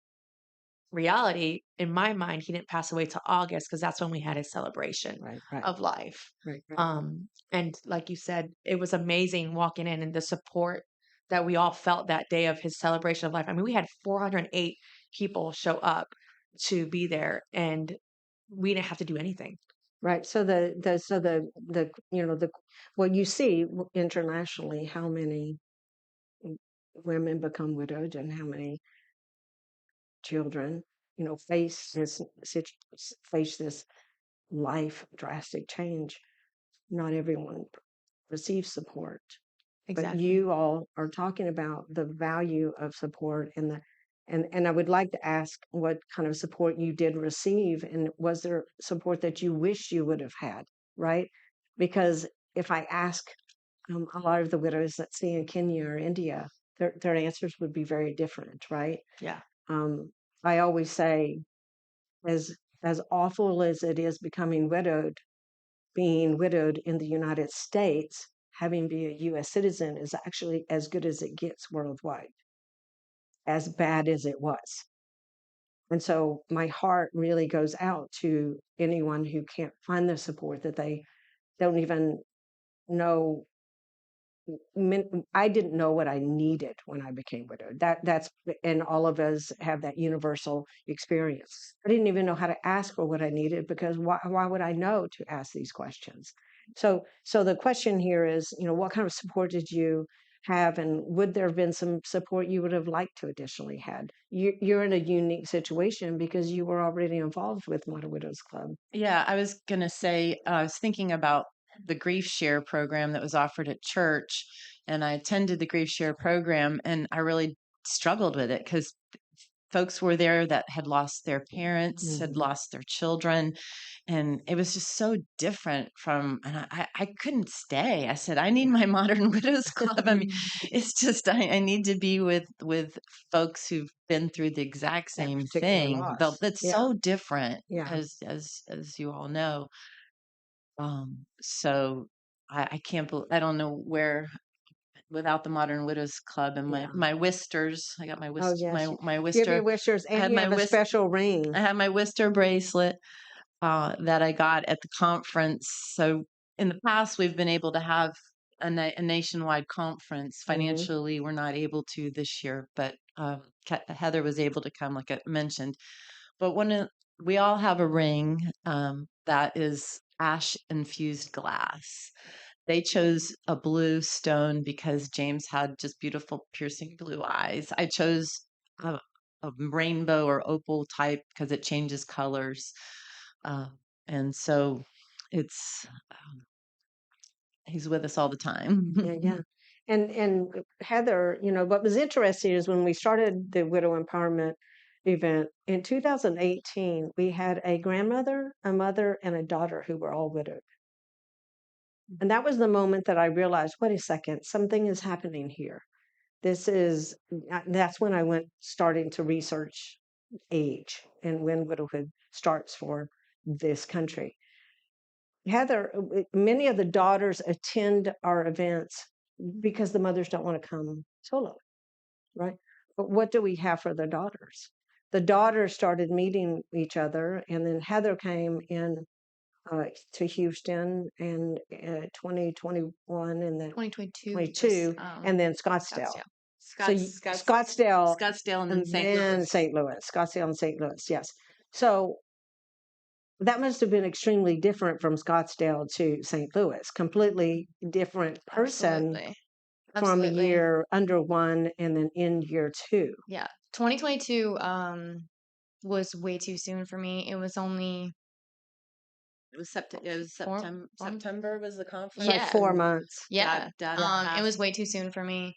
Speaker 3: reality, in my mind, he didn't pass away till August because that's when we had his celebration
Speaker 1: Right.
Speaker 3: of life.
Speaker 1: Right.
Speaker 3: And like you said, it was amazing walking in and the support that we all felt that day of his celebration of life. I mean, we had 408 people show up to be there, and we didn't have to do anything.
Speaker 1: Right. So the well, you see internationally how many women become widowed and how many children, face face this life drastic change. Not everyone receives support, but
Speaker 3: Exactly.
Speaker 1: you all are talking about the value of support and I would like to ask what kind of support you did receive, and was there support that you wish you would have had, right? Because if I ask a lot of the widows, let's say in Kenya or India, their answers would be very different, right?
Speaker 3: Yeah.
Speaker 1: Um, I always say, as as awful as it is being widowed in the United States, having been a U.S. citizen is actually as good as it gets worldwide, as bad as it was. And so my heart really goes out to anyone who can't find the support, that they don't even know. I didn't know what I needed when I became widowed. And all of us have that universal experience. I didn't even know how to ask for what I needed, because why would I know to ask these questions? So the question here is, what kind of support did you have, and would there have been some support you would have liked to additionally had? You're in a unique situation because you were already involved with Modern Widows Club.
Speaker 2: Yeah, I was going to say, I was thinking about the grief share program that was offered at church, and I attended the grief share program, and I really struggled with it because folks were there that had lost their parents, had lost their children, and it was just so different from, and I couldn't stay. I said, I need my Modern Widows Club. I mean, it's just, I need to be with folks who've been through the exact
Speaker 1: That
Speaker 2: same
Speaker 1: particular
Speaker 2: thing.
Speaker 1: loss.
Speaker 2: That's
Speaker 1: Yeah.
Speaker 2: so different,
Speaker 1: Yeah.
Speaker 2: as you all know. So I can't believe, I don't know where without the Modern Widows Club and
Speaker 1: Yeah.
Speaker 2: my Wisters. I got my
Speaker 1: Oh,
Speaker 2: Wist
Speaker 1: yes.
Speaker 2: my
Speaker 1: You have your
Speaker 2: Wister.
Speaker 1: wishers,
Speaker 2: I
Speaker 1: and
Speaker 2: had
Speaker 1: you
Speaker 2: my
Speaker 1: have a
Speaker 2: Wist
Speaker 1: special ring.
Speaker 2: I had my Wister bracelet that I got at the conference. So in the past, we've been able to have a nationwide conference.
Speaker 1: Mhm.
Speaker 2: Financially, we're not able to this year, but Heather was able to come, like I mentioned. But we all have a ring that is ash infused glass. They chose a blue stone because James had just beautiful, piercing blue eyes. I chose a rainbow or opal type because it changes colors. Uh, and so it's, he's with us all the time.
Speaker 1: Yeah. And Heather, what was interesting is when we started the Widow Empowerment event in 2018, we had a grandmother, a mother, and a daughter who were all widowed. And that was the moment that I realized, wait a second, something is happening here. That's when I went starting to research age and when widowhood starts for this country. Heather, many of the daughters attend our events because the mothers don't want to come solo, right? But what do we have for the daughters? The daughters started meeting each other, and then Heather came in to Houston, and 2021, and then
Speaker 4: 2022
Speaker 1: 22, and then Scottsdale. So Scottsdale,
Speaker 2: Scottsdale and then
Speaker 1: and
Speaker 2: St.
Speaker 1: then
Speaker 2: Louis.
Speaker 1: St. Louis, Scottsdale and St. Louis. Yes. So that must have been extremely different from Scottsdale to St. Louis. Completely different person
Speaker 4: Absolutely.
Speaker 1: from
Speaker 4: Absolutely.
Speaker 1: year under one and then in year two.
Speaker 4: Yeah. 2022 was way too soon for me. It was only
Speaker 2: It was September.
Speaker 4: September.
Speaker 2: September was the conference.
Speaker 1: Like
Speaker 4: Yeah.
Speaker 1: 4 months.
Speaker 4: Yeah.
Speaker 2: Dad
Speaker 4: It
Speaker 2: passed.
Speaker 4: was way too soon for me.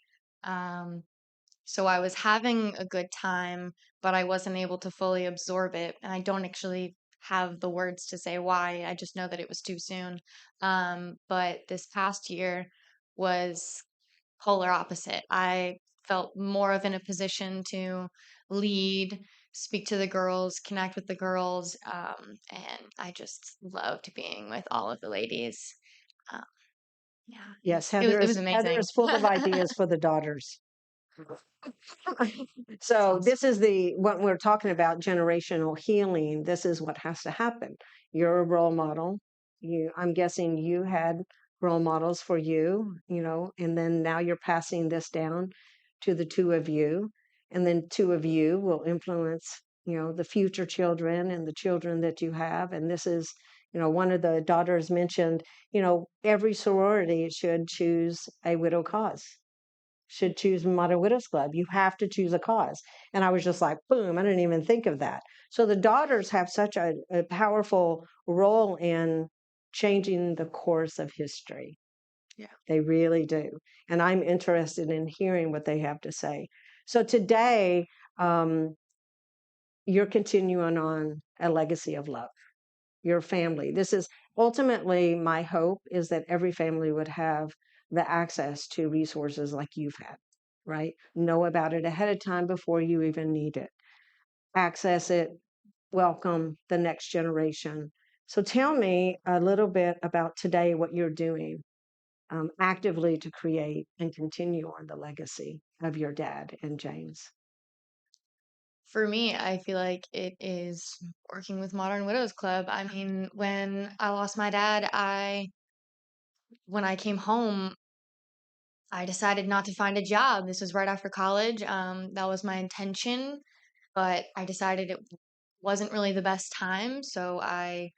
Speaker 4: So I was having a good time, but I wasn't able to fully absorb it. And I don't actually have the words to say why. I just know that it was too soon. But this past year was polar opposite. I felt more of in a position to lead, speak to the girls, connect with the girls, and I just loved being with all of the ladies. Um, yeah,
Speaker 1: Yes,
Speaker 4: it
Speaker 1: Heather
Speaker 4: was
Speaker 1: Heather
Speaker 4: amazing.
Speaker 1: is full of ideas for the daughters. So
Speaker 4: Awesome.
Speaker 1: this is when we're talking about generational healing, this is what has to happen. You're a role model. I'm guessing you had role models for you, and then now you're passing this down to the two of you, and then two of you will influence, the future children and the children that you have. And this is, one of the daughters mentioned, every sorority should choose a widow cause, should choose Modern Widows Club. You have to choose a cause. And I was just like, boom, I didn't even think of that. So the daughters have such a powerful role in changing the course of history.
Speaker 3: Yeah.
Speaker 1: They really do. And I'm interested in hearing what they have to say. So today, you're continuing on a legacy of love, your family. This is ultimately my hope, is that every family would have the access to resources like you've had, right? Know about it ahead of time before you even need it. Access it, welcome the next generation. So tell me a little bit about today, what you're doing actively to create and continue on the legacy of your dad and James.
Speaker 4: For me, I feel like it is working with Modern Widows Club. I mean, when I lost my dad, when I came home, I decided not to find a job. This was right after college. That was my intention, but I decided it wasn't really the best time. So I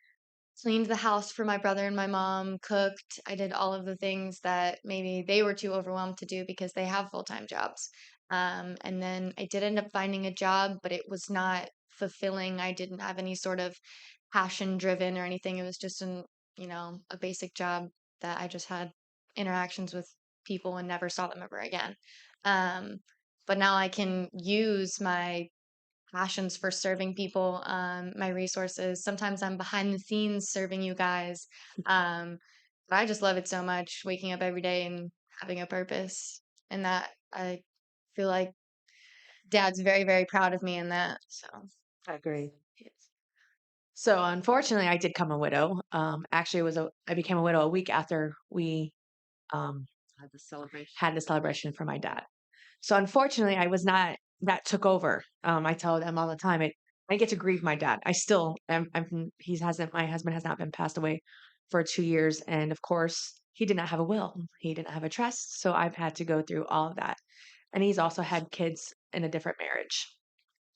Speaker 4: cleaned the house for my brother and my mom, cooked. I did all of the things that maybe they were too overwhelmed to do because they have full-time jobs. And then I did end up finding a job, but it was not fulfilling. I didn't have any sort of passion driven or anything. It was just a basic job that I just had interactions with people and never saw them ever again. Um, but now I can use my passions for serving people, my resources. Sometimes I'm behind the scenes serving you guys. But I just love it so much, waking up every day and having a purpose. And that I feel like Dad's very, very proud of me in that. So
Speaker 1: I agree.
Speaker 3: Yes. So unfortunately, I did become a widow. Actually, I became a widow a week after we um,
Speaker 2: Had the celebration.
Speaker 3: had the celebration for my dad. So unfortunately, I was not, that took over. I tell them all the time, I get to grieve my dad. I still am, my husband has not been passed away for 2 years. And of course, he did not have a will. He didn't have a trust. So I've had to go through all of that. And he's also had kids in a different marriage.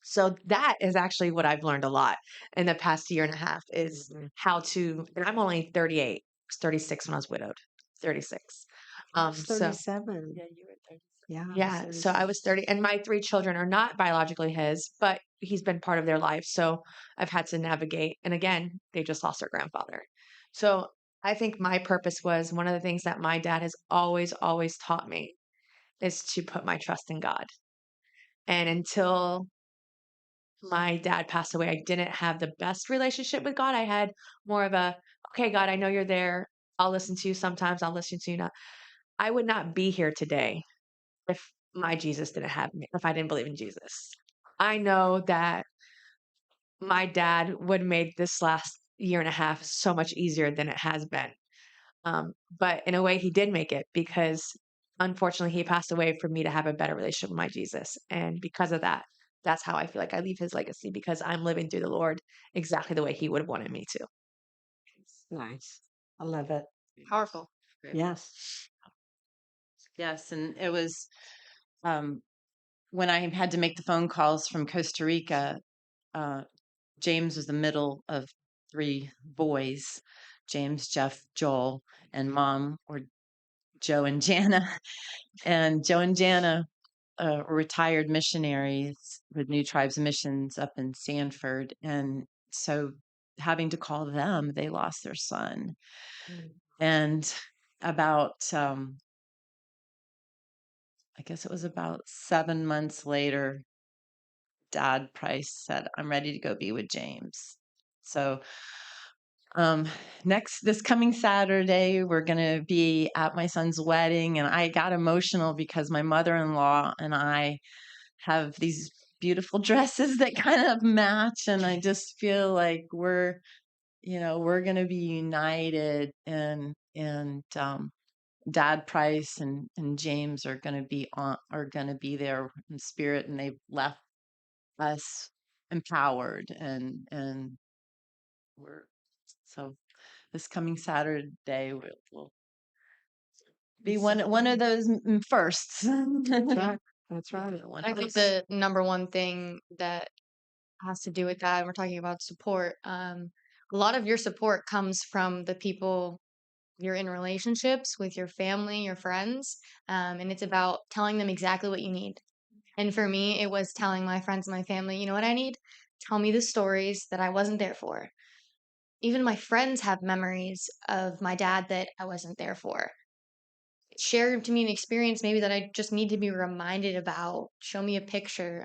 Speaker 3: So that is actually what I've learned a lot in the past year and a half is how to, and I'm only 38, I was 36 when I was widowed, 36.
Speaker 1: I was
Speaker 3: So
Speaker 1: 37.
Speaker 2: Yeah, you were 36.
Speaker 1: Yeah.
Speaker 3: yeah, so I was 30, and my 3 children are not biologically his, but he's been part of their life. So I've had to navigate. And again, they just lost their grandfather. So I think my purpose was one of the things that my dad has always, always taught me is to put my trust in God. And until my dad passed away, I didn't have the best relationship with God. I had more of a, okay, God, I know you're there. I'll listen to you sometimes. I'll listen to you not. I would not be here today if my Jesus didn't have me, if I didn't believe in Jesus. I know that my dad would have made this last year and a half so much easier than it has been. But in a way, he did make it because unfortunately, he passed away for me to have a better relationship with my Jesus. And because of that, that's how I feel like I leave his legacy because I'm living through the Lord exactly the way he would have wanted me to.
Speaker 1: Nice. I love it.
Speaker 4: Powerful.
Speaker 1: Yes.
Speaker 2: Yes, and it was when I had to make the phone calls from Costa Rica. James was the middle of three boys: James, Jeff, Joel, and Mom, or Joe and Jana. And Joe and Jana were retired missionaries with New Tribes Missions up in Sanford, and so having to call them, they lost their son. And about I guess it was about 7 months later, Dad Price said, "I'm ready to go be with James." So this coming Saturday, we're going to be at my son's wedding, and I got emotional because my mother-in-law and I have these beautiful dresses that kind of match, and I just feel like we're going to be united, and Dad Price and James are going to be there in spirit, and they've left us empowered, and we're so this coming Saturday will be one of those firsts.
Speaker 1: That's right. That's right.
Speaker 4: I think the number one thing that has to do with that, and we're talking about support, a lot of your support comes from the people you're in relationships with, your family, your friends, and it's about telling them exactly what you need. And for me, it was telling my friends and my family, you know what I need? Tell me the stories that I wasn't there for. Even my friends have memories of my dad that I wasn't there for. Share to me an experience maybe that I just need to be reminded about. Show me a picture.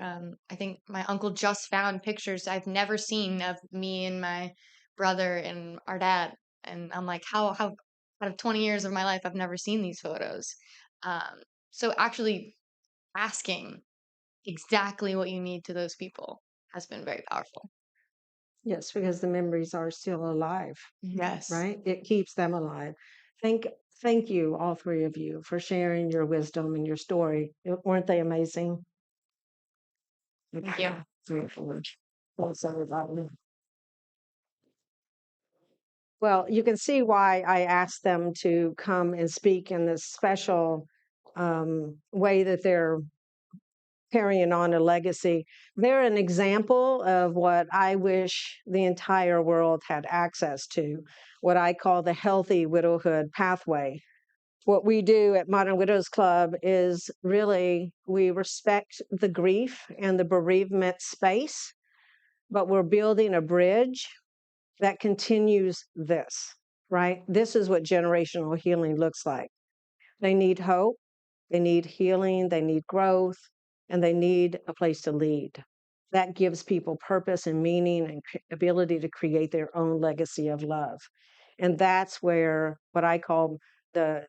Speaker 4: I think my uncle just found pictures I've never seen of me and my brother and our dad. And I'm like, how out of 20 years of my life, I've never seen these photos. So actually asking exactly what you need to those people has been very powerful.
Speaker 1: Yes, because the memories are still alive,
Speaker 3: Yes.
Speaker 1: right? It keeps them alive. Thank thank you, all three of you, for sharing your wisdom and your story. Weren't they amazing?
Speaker 4: Thank you.
Speaker 1: Thanks, everybody. Well, you can see why I asked them to come and speak in this special way that they're carrying on a legacy. They're an example of what I wish the entire world had access to, what I call the healthy widowhood pathway. What we do at Modern Widows Club is really we respect the grief and the bereavement space, but we're building a bridge that continues this, right? This is what generational healing looks like. They need hope, they need healing, they need growth, and they need a place to lead. That gives people purpose and meaning and ability to create their own legacy of love. And that's where what I call the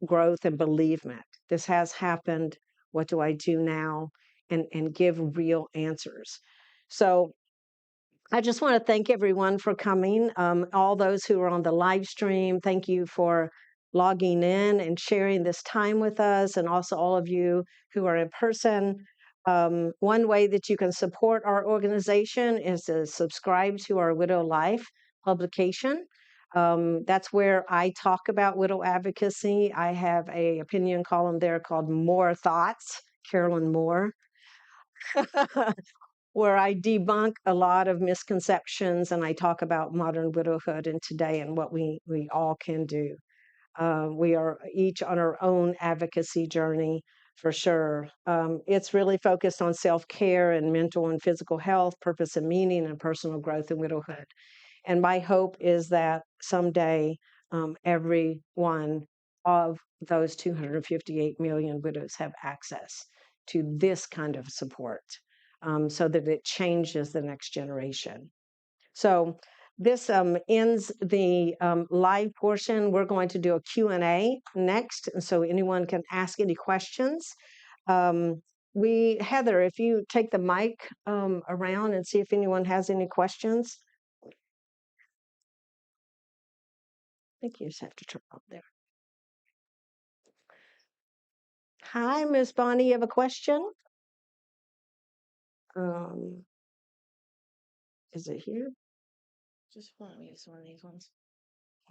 Speaker 1: growth and bereavement. This has happened. What do I do now? And give real answers. So I just want to thank everyone for coming. All those who are on the live stream, thank you for logging in and sharing this time with us, and also all of you who are in person. One way that you can support our organization is to subscribe to our Widow Life publication. That's where I talk about widow advocacy. I have a opinion column there called More Thoughts, Carolyn Moor. Where I debunk a lot of misconceptions and I talk about modern widowhood and today and what we all can do. We are each on our own advocacy journey for sure. It's really focused on self care and mental and physical health, purpose and meaning, and personal growth in widowhood. And my hope is that someday every one of those 258 million widows have access to this kind of support so that it changes the next generation. So this ends the live portion. We're going to do a Q&A next, and so anyone can ask any questions. Heather, if you take the mic around and see if anyone has any questions. I think you just have to turn up there. Hi, Miss Bonnie, you have a question? Is it here?
Speaker 3: Just want to use one of these ones.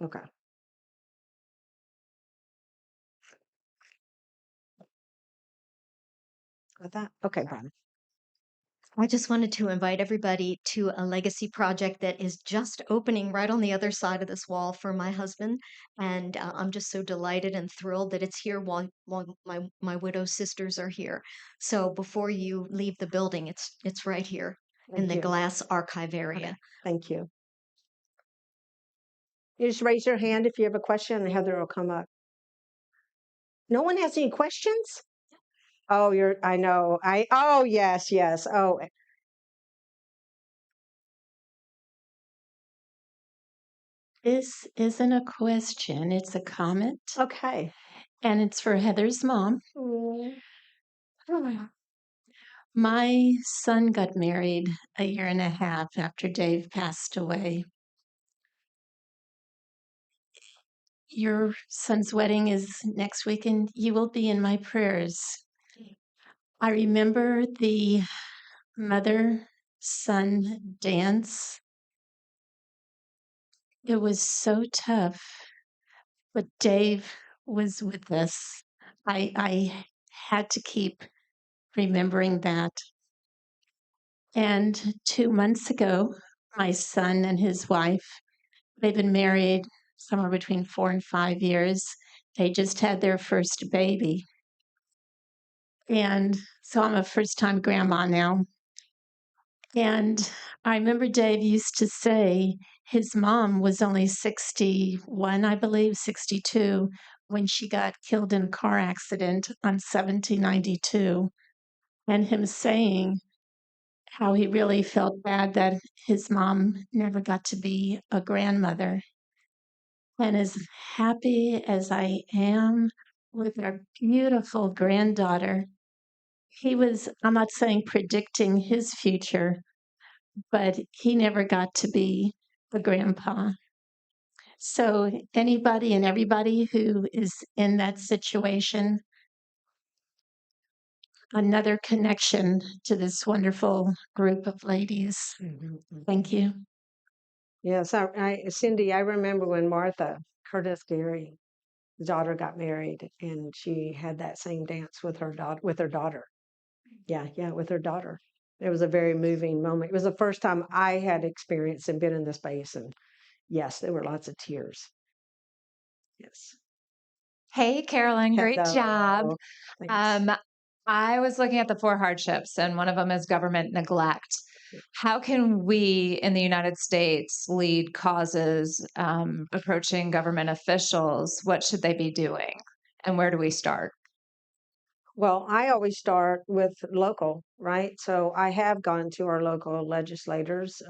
Speaker 1: Okay. Got that? Okay, Brian.
Speaker 5: I just wanted to invite everybody to a legacy project that is just opening right on the other side of this wall for my husband. And I'm just so delighted and thrilled that it's here while my widow sisters are here. So before you leave the building, it's right here in
Speaker 1: Thank
Speaker 5: the
Speaker 1: you.
Speaker 5: glass archive area.
Speaker 1: Okay. Thank you. You just raise your hand if you have a question, and Heather will come up. No one has any questions? Oh, I know. Oh, yes, yes. Oh,
Speaker 6: This isn't a question, it's a comment,
Speaker 1: okay.
Speaker 6: and it's for Heather's mom.
Speaker 1: Mm.
Speaker 6: My son got married a year and a half after Dave passed away. Your son's wedding is next weekend. You will be in my prayers. I remember the mother-son dance. It was so tough, but Dave was with us. I had to keep remembering that. And 2 months ago, my son and his wife, they've been married somewhere between 4 and 5 years. They just had their first baby. And so I'm a first time grandma now. And I remember Dave used to say his mom was only 61, I believe, 62, when she got killed in a car accident on 1792. And him saying how he really felt bad that his mom never got to be a grandmother. And as happy as I am with our beautiful granddaughter, he was, I'm not saying predicting his future, but he never got to be a grandpa. So, anybody and everybody who is in that situation, another connection to this wonderful group of ladies. Thank you.
Speaker 1: Yes, Cindy, I remember when Martha Curtis Gary's daughter got married, and she had that same dance with her daughter. Yeah, with her daughter. It was a very moving moment. It was the first time I had experienced and been in the space, and yes, there were lots of tears. Yes.
Speaker 7: Hey, Carolyn, great job.
Speaker 1: Hello. Thanks.
Speaker 7: I was looking at the four hardships, and one of them is government neglect. How can we in the United States lead causes approaching government officials? What should they be doing? And where do we start?
Speaker 1: Well, I always start with local, right? So I have gone to our local legislators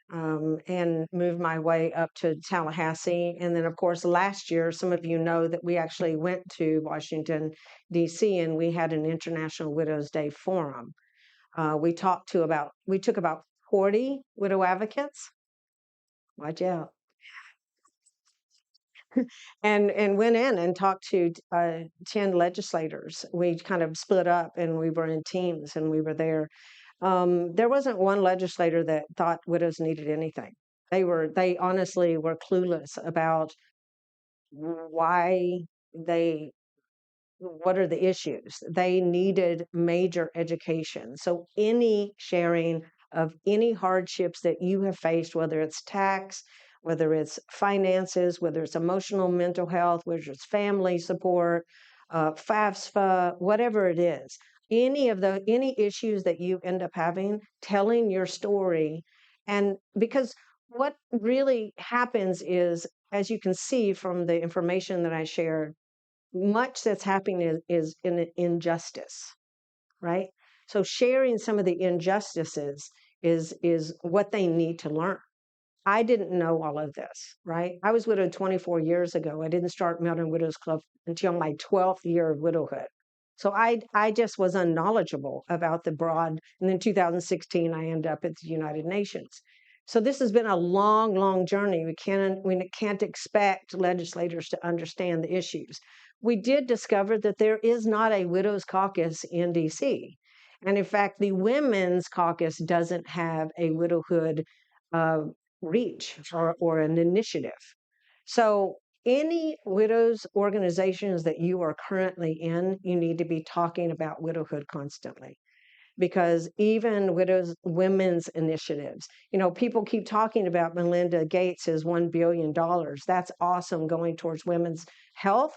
Speaker 1: and moved my way up to Tallahassee. And then, of course, last year, some of you know that we actually went to Washington, D.C., and we had an International Widows Day forum. We took about 40 widow advocates. Watch out. And went in and talked to 10 legislators. We kind of split up and we were in teams and we were there. There wasn't one legislator that thought widows needed anything. They honestly were clueless about why what are the issues. They needed major education. So any sharing of any hardships that you have faced, whether it's tax, whether it's finances, whether it's emotional mental health, whether it's family support, FAFSA, whatever it is, any issues that you end up having, telling your story. And because what really happens is, as you can see from the information that I shared, much that's happening is an injustice, right? So sharing some of the injustices is what they need to learn. I didn't know all of this, right? I was widowed 24 years ago. I didn't start Mountain Widows Club until my 12th year of widowhood. So I just was unknowledgeable about the broad. And then 2016, I ended up at the United Nations. So this has been a long, long journey. We can't expect legislators to understand the issues. We did discover that there is not a widows caucus in DC. And in fact, the women's caucus doesn't have a widowhood reach or an initiative. So any widows organizations that you are currently in, you need to be talking about widowhood constantly, because even women's initiatives, people keep talking about Melinda Gates' $1 billion. That's awesome, going towards women's health.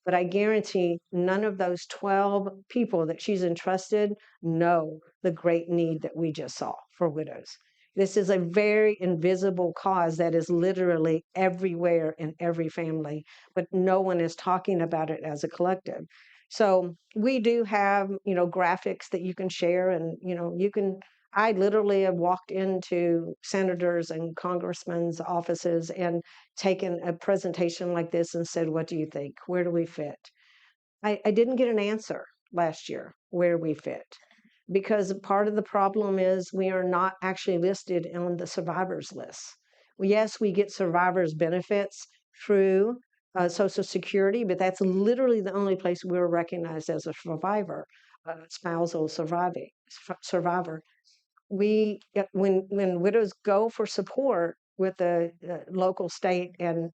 Speaker 1: But I guarantee none of those 12 people that she's entrusted know the great need that we just saw for widows. This is a very invisible cause that is literally everywhere in every family, but no one is talking about it as a collective. So we do have, graphics that you can share, and, I literally have walked into senators and congressmen's offices and taken a presentation like this and said, what do you think? Where do we fit? I didn't get an answer last year where we fit, because part of the problem is we are not actually listed on the survivors list. Yes, we get survivors benefits through Social Security, but that's literally the only place we're recognized as a survivor, spousal survivor. When widows go for support with the local, state, and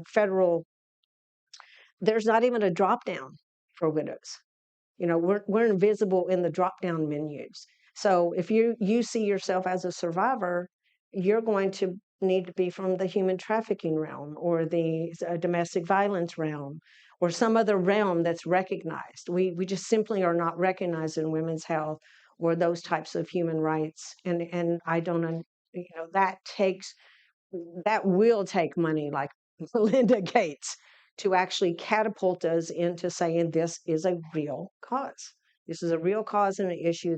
Speaker 1: federal, there's not even a drop down for widows. We're invisible in the drop down menus. So if you see yourself as a survivor, you're going to need to be from the human trafficking realm, or the domestic violence realm, or some other realm that's recognized. We just simply are not recognized in women's health or those types of human rights. And I don't, that will take money like Melinda Gates to actually catapult us into saying this is a real cause. This is a real cause and an issue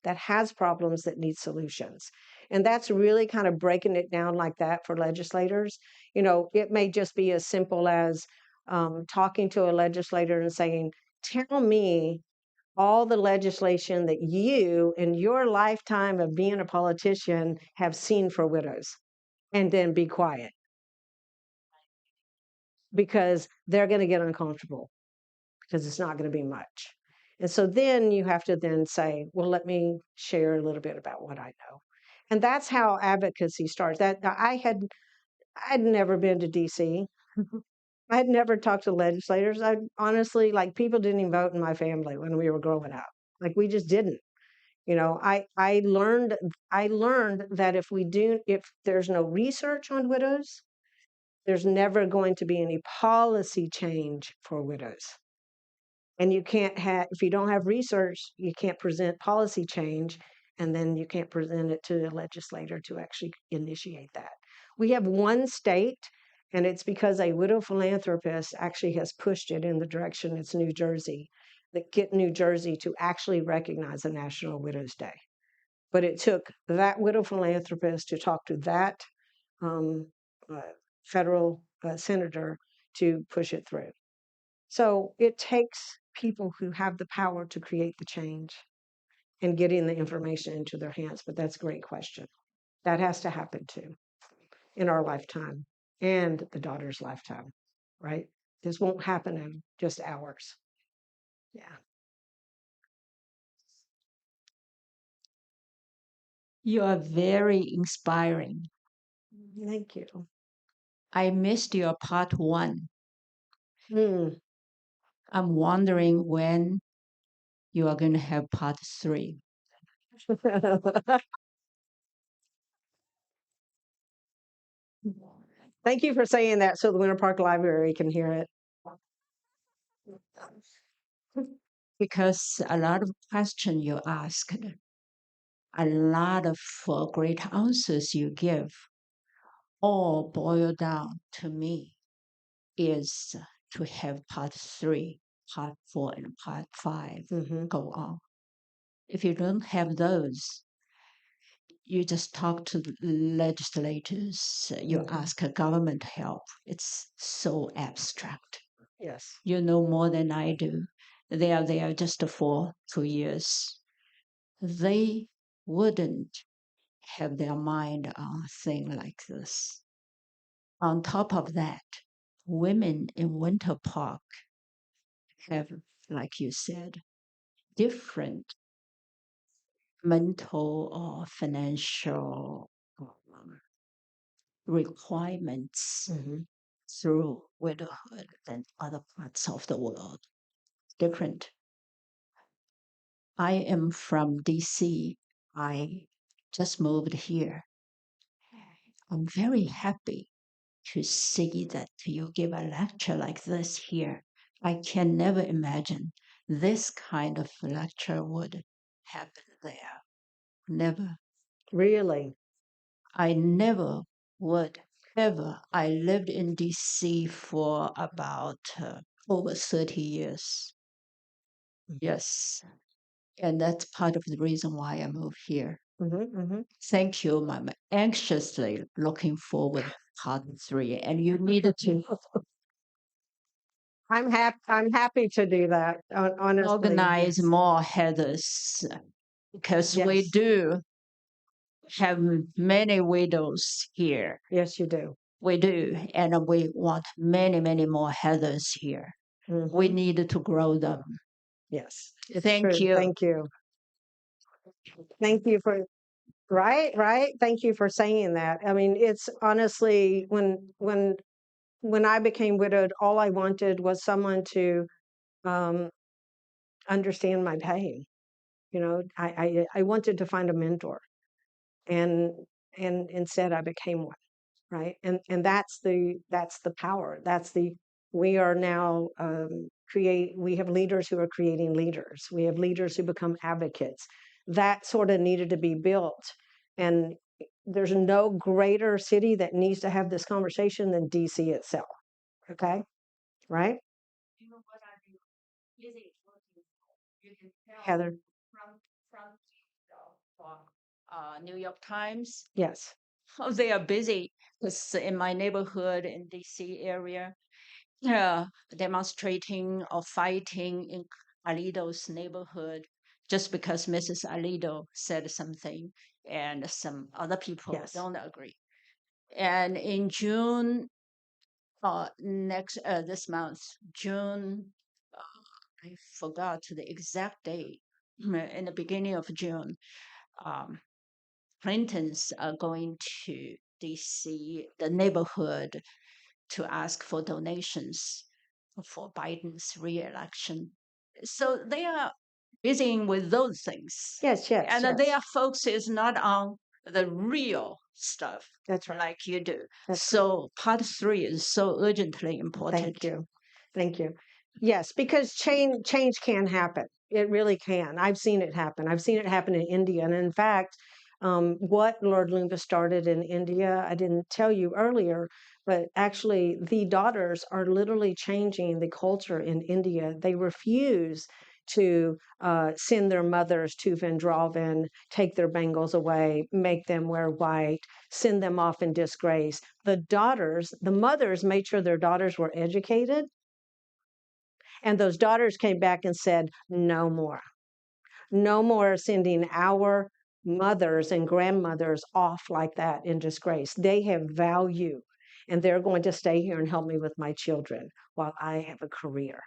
Speaker 1: that has problems that need solutions. And that's really kind of breaking it down like that for legislators. It may just be as simple as talking to a legislator and saying, tell me all the legislation that you in your lifetime of being a politician have seen for widows, and then be quiet, because they're going to get uncomfortable, because it's not going to be much. And so then you have to then say, well, let me share a little bit about what I know. And that's how advocacy starts. That I'd never been to DC. I had never talked to legislators. I honestly, like, people didn't even vote in my family when we were growing up. Like, we just didn't. I learned that if there's no research on widows, there's never going to be any policy change for widows. And if you don't have research, you can't present policy change, and then you can't present it to a legislator to actually initiate that. We have one state, and it's because a widow philanthropist actually has pushed it in the direction. It's New Jersey, that get New Jersey to actually recognize a National Widows Day. But it took that widow philanthropist to talk to that um, uh, federal senator to push it through. So it takes people who have the power to create the change and getting the information into their hands. But that's a great question. That has to happen too in our lifetime and the daughter's lifetime, right? This won't happen in just hours. Yeah.
Speaker 8: You are very inspiring.
Speaker 1: Thank you.
Speaker 8: I missed your part 1.
Speaker 1: Hmm.
Speaker 8: I'm wondering when you are going to have part 3.
Speaker 1: Thank you for saying that so the Winter Park Library can hear it.
Speaker 8: Because a lot of questions you asked, a lot of great answers you give, all boil down to me is to have part 3, part 4, and part 5 go on. If you don't have those, you just talk to the legislators, you ask government help. It's so abstract.
Speaker 1: Yes.
Speaker 8: You know more than I do. They are there just for 2 years. They wouldn't have their mind on a thing like this. On top of that, women in Winter Park have, like you said, different mental or financial requirements through widowhood than other parts of the world. Different. I am from DC. I just moved here. I'm very happy to see that you give a lecture like this here. I can never imagine this kind of lecture would happen there. Never.
Speaker 1: Really?
Speaker 8: I never would ever. I lived in DC for about over 30 years. Yes. And that's part of the reason why I moved here. Thank you. I'm anxiously looking forward to part 3. And you needed to
Speaker 1: I'm happy to do that. Honestly,
Speaker 8: organize
Speaker 1: yes.
Speaker 8: more headers because we
Speaker 1: Yes.
Speaker 8: do have many widows here.
Speaker 1: Yes, you do.
Speaker 8: We do. And we want many, many more headers here. We need to grow them.
Speaker 1: Yes. It's
Speaker 8: Thank
Speaker 1: true.
Speaker 8: you.
Speaker 1: Thank you. Thank you for right. Thank you for saying that. I mean, it's honestly when I became widowed, all I wanted was someone to understand my pain. You know, I wanted to find a mentor, and instead I became one. Right, and that's the power. That's the we are now we have leaders who are creating leaders. We have leaders who become advocates. That sort of needed to be built, and there's no greater city that needs to have this conversation than DC itself. Okay, right?
Speaker 3: You know what are you busy working for? You can tell
Speaker 1: Heather.
Speaker 8: From New York Times.
Speaker 1: Yes.
Speaker 8: Oh, they are busy because in my neighborhood in DC area, demonstrating or fighting in Alito's neighborhood just because Mrs. Alito said something and some other people
Speaker 1: Yes.
Speaker 8: don't agree. And in June, this month, June, I forgot the exact date. In the beginning of June, Clintons are going to DC, the neighborhood, to ask for donations for Biden's re-election. So they are busy with those things.
Speaker 1: Yes.
Speaker 8: And their focus is not on the real stuff.
Speaker 1: That's right.
Speaker 8: Like you do.
Speaker 1: That's
Speaker 8: So part 3 is so urgently important.
Speaker 1: Thank you. Yes, because change can happen. It really can. I've seen it happen. I've seen it happen in India. And in fact, what Lord Lumba started in India, I didn't tell you earlier, but actually the daughters are literally changing the culture in India. They refuse to send their mothers to Vrindavan, take their bangles away, make them wear white, send them off in disgrace. The mothers made sure their daughters were educated. And those daughters came back and said, no more. No more sending our mothers and grandmothers off like that in disgrace. They have value, and they're going to stay here and help me with my children while I have a career,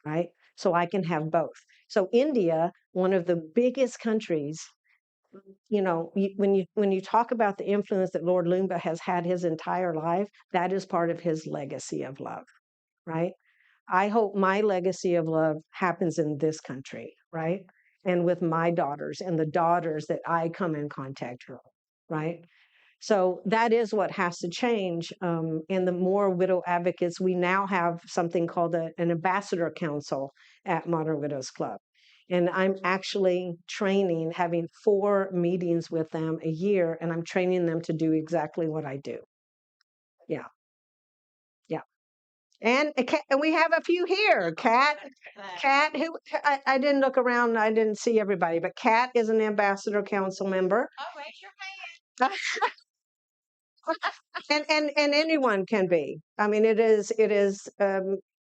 Speaker 1: right? So I can have both. So India, one of the biggest countries, you know, when you talk about the influence that Lord Lumba has had his entire life, that is part of his legacy of love, right? I hope my legacy of love happens in this country, right? And with my daughters and the daughters that I come in contact with, right? So that is what has to change. And the more widow advocates, we now have something called an ambassador council at Modern Widows Club. And I'm actually training, having 4 meetings with them a year, and I'm training them to do exactly what I do. Yeah. And we have a few here. Kat, who I didn't look around, I didn't see everybody, but Kat is an ambassador council member.
Speaker 3: Oh, raise your hand.
Speaker 1: And anyone can be. I mean, it is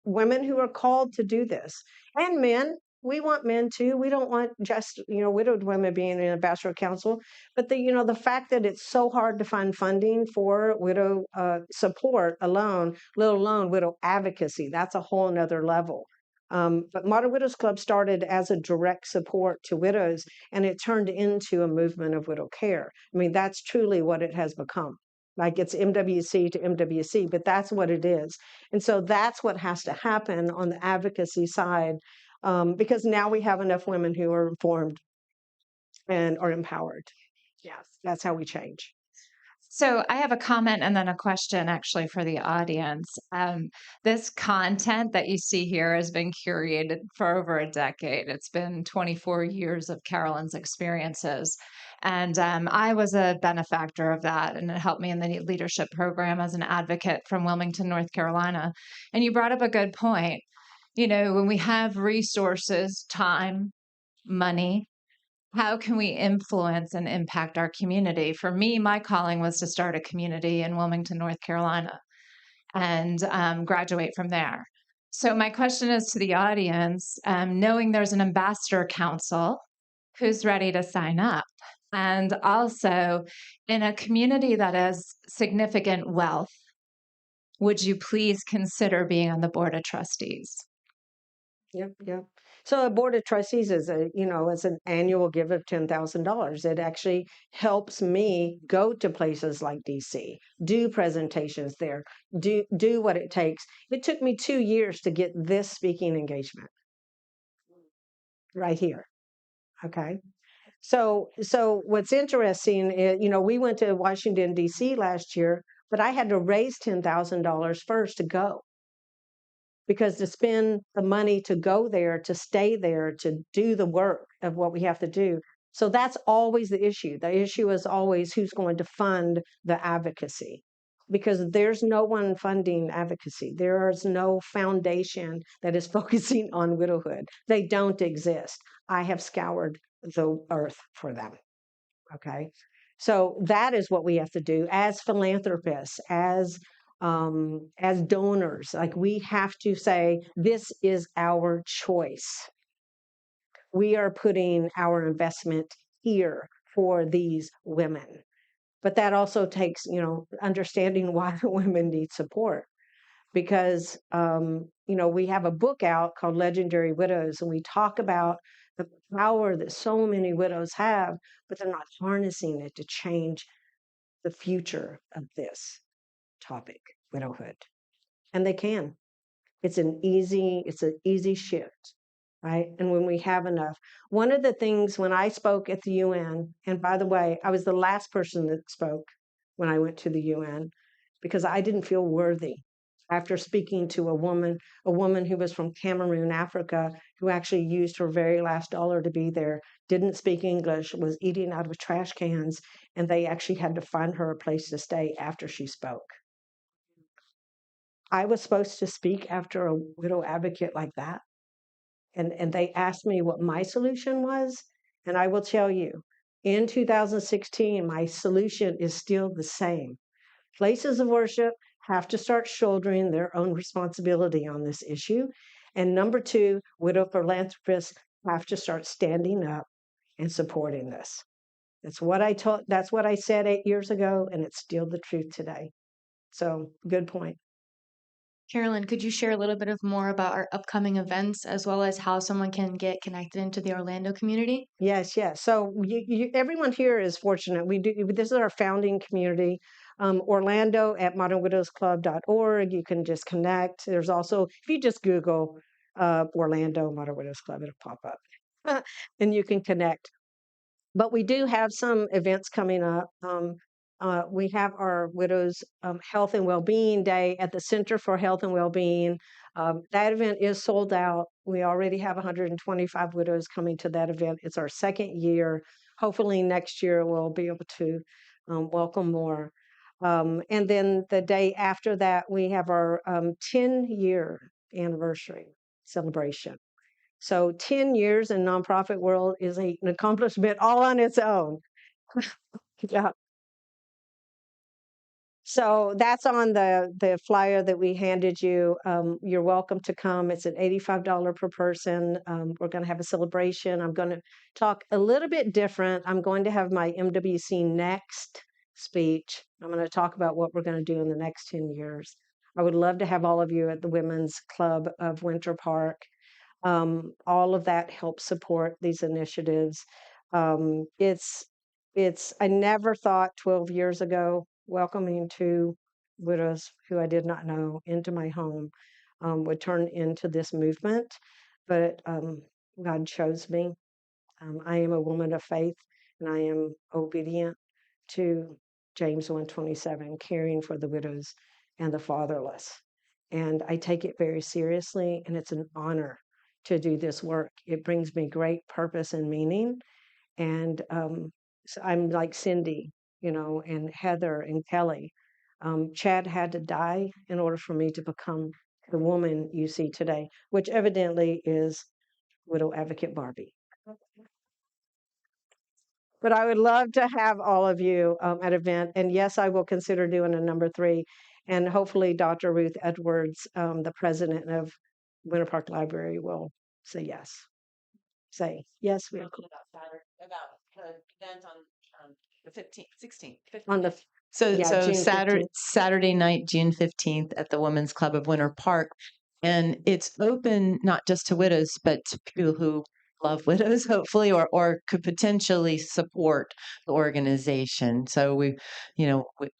Speaker 1: women who are called to do this, and men. We want men too. We don't want just widowed women being in ambassador council, but the fact that it's so hard to find funding for widow support alone, let alone widow advocacy, that's a whole nother level. But Modern Widows Club started as a direct support to widows, and it turned into a movement of widow care. I mean, that's truly what it has become. like it's MWC to MWC, but that's what it is. And so that's what has to happen on the advocacy side, because now we have enough women who are informed and are empowered. Yes, that's how we change.
Speaker 7: So I have a comment and then a question actually for the audience. This content that you see here has been curated for over a decade. It's been 24 years of Carolyn's experiences. And I was a benefactor of that, and it helped me in the leadership program as an advocate from Wilmington, North Carolina. And you brought up a good point. You know, when we have resources, time, money, how can we influence and impact our community? For me, my calling was to start a community in Wilmington, North Carolina, and graduate from there. So, my question is to the audience, knowing there's an ambassador council, who's ready to sign up? And also, in a community that has significant wealth, would you please consider being on the board of trustees?
Speaker 1: Yep. So a board of trustees is it's an annual give of $10,000. It actually helps me go to places like DC, do presentations there, do what it takes. It took me 2 years to get this speaking engagement right here. Okay. So what's interesting is, we went to Washington DC last year, but I had to raise $10,000 first to go. Because to spend the money to go there, to stay there, to do the work of what we have to do. So that's always the issue. The issue is always who's going to fund the advocacy, because there's no one funding advocacy. There is no foundation that is focusing on widowhood. They don't exist. I have scoured the earth for them. Okay. So that is what we have to do as philanthropists, as donors. Like, we have to say, this is our choice. We are putting our investment here for these women. But that also takes, understanding why the women need support. Because, we have a book out called Legendary Widows, and we talk about the power that so many widows have, but they're not harnessing it to change the future of this topic, widowhood. And they can. It's an easy shift, right? And when we have enough. One of the things when I spoke at the UN, and by the way, I was the last person that spoke when I went to the UN, because I didn't feel worthy after speaking to a woman who was from Cameroon, Africa, who actually used her very last dollar to be there, didn't speak English, was eating out of trash cans, and they actually had to find her a place to stay after she spoke. I was supposed to speak after a widow advocate like that. And they asked me what my solution was. And I will tell you, in 2016, my solution is still the same. Places of worship have to start shouldering their own responsibility on this issue. And number 2, widow philanthropists have to start standing up and supporting this. That's what I said 8 years ago, and it's still the truth today. So, good point.
Speaker 4: Carolyn, could you share a little bit of more about our upcoming events, as well as how someone can get connected into the Orlando community?
Speaker 1: Yes. So everyone here is fortunate. This is our founding community. Orlando at modernwidowsclub.org. You can just connect. There's also, if you just Google Orlando Modern Widows Club, it'll pop up, and you can connect. But we do have some events coming up. We have our Widows Health and Wellbeing Day at the Center for Health and Wellbeing. That event is sold out. We already have 125 widows coming to that event. It's our second year. Hopefully next year we'll be able to welcome more. And then the day after that, we have our 10-year anniversary celebration. So 10 years in nonprofit world is an accomplishment all on its own. Yeah. So that's on the flyer that we handed you. You're welcome to come. It's at $85 per person. We're going to have a celebration. I'm going to talk a little bit different. I'm going to have my MWC Next speech. I'm going to talk about what we're going to do in the next 10 years. I would love to have all of you at the Women's Club of Winter Park. All of that helps support these initiatives. I never thought 12 years ago welcoming two widows who I did not know into my home would turn into this movement. But God chose me. I am a woman of faith, and I am obedient to James 1:27, caring for the widows and the fatherless. And I take it very seriously, and it's an honor to do this work. It brings me great purpose and meaning. And so I'm like Cindy, and Heather and Kelly. Chad had to die in order for me to become the woman you see today, which evidently is Widow Advocate Barbie. But I would love to have all of you at event. And yes, I will consider doing a number 3. And hopefully Dr. Ruth Edwards, the president of Winter Park Library, will say yes. Say, yes, we are cool.
Speaker 2: About the event on the 15th, 16th, 15th.
Speaker 1: On the
Speaker 2: So
Speaker 1: June
Speaker 2: Saturday
Speaker 1: 15th.
Speaker 2: Saturday night, June 15th at the Women's Club of Winter Park. And it's open not just to widows, but to people who love widows, hopefully, or could potentially support the organization. So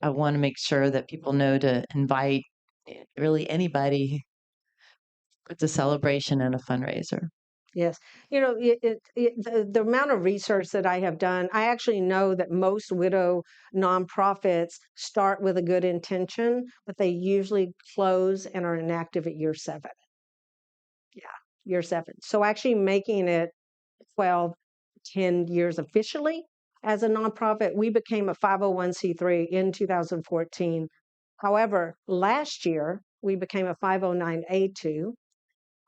Speaker 2: I want to make sure that people know to invite really anybody. It's a celebration and a fundraiser.
Speaker 1: Yes. The amount of research that I have done, I actually know that most widow nonprofits start with a good intention, but they usually close and are inactive at year 7. Yeah, year 7. So actually making it 12, 10 years officially as a nonprofit, we became a 501c3 in 2014. However, last year, we became a 509A2,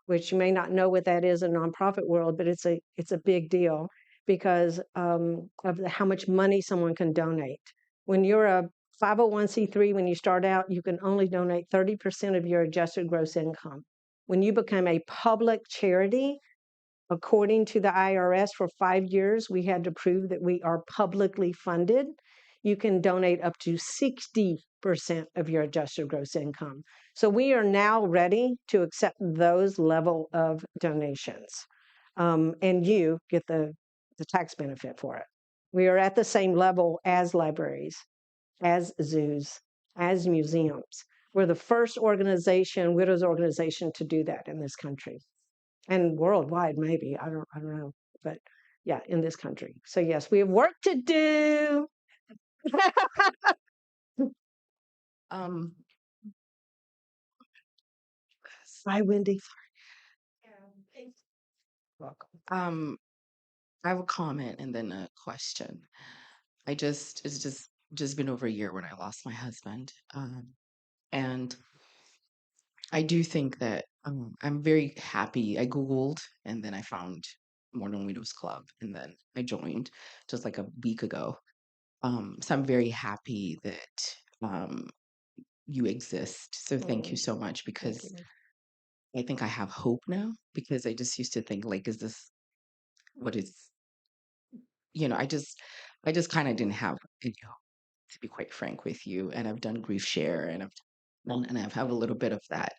Speaker 1: which you may not know what that is in nonprofit world, but it's a big deal because of how much money someone can donate. When you're a 501c3, when you start out, you can only donate 30% of your adjusted gross income. When you become a public charity, according to the IRS, for 5 years, we had to prove that we are publicly funded. You can donate up to 60% of your adjusted gross income. So we are now ready to accept those level of donations. And you get the tax benefit for it. We are at the same level as libraries, as zoos, as museums. We're the first organization, widows organization, to do that in this country. And worldwide, maybe. I don't know. But yeah, in this country. So yes, we have work to do. Bye, Wendy.
Speaker 9: Welcome. I have a comment and then a question. It's just been over a year when I lost my husband. And I do think that I'm very happy. I Googled and then I found Modern Widows Club and then I joined just like a week ago. So I'm very happy that you exist. So thank you so much because I think I have hope now because I just used to think like, is this what is, I just kind of didn't have, to be quite frank with you. And I've done grief share and I've have a little bit of that.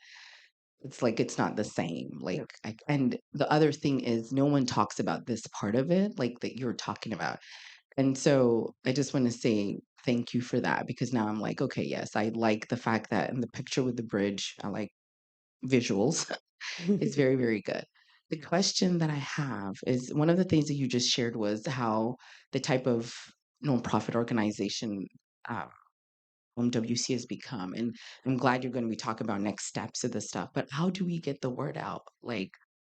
Speaker 9: It's like it's not the same. Like, and the other thing is, no one talks about this part of it, like that you're talking about. And so I just want to say thank you for that because now I'm like, okay, yes, I like the fact that in the picture with the bridge, I like visuals. It's very, very good. The question that I have is one of the things that you just shared was how the type of nonprofit organization MWC has become. And I'm glad you're going to be talking about next steps of this stuff, but how do we get the word out? Like,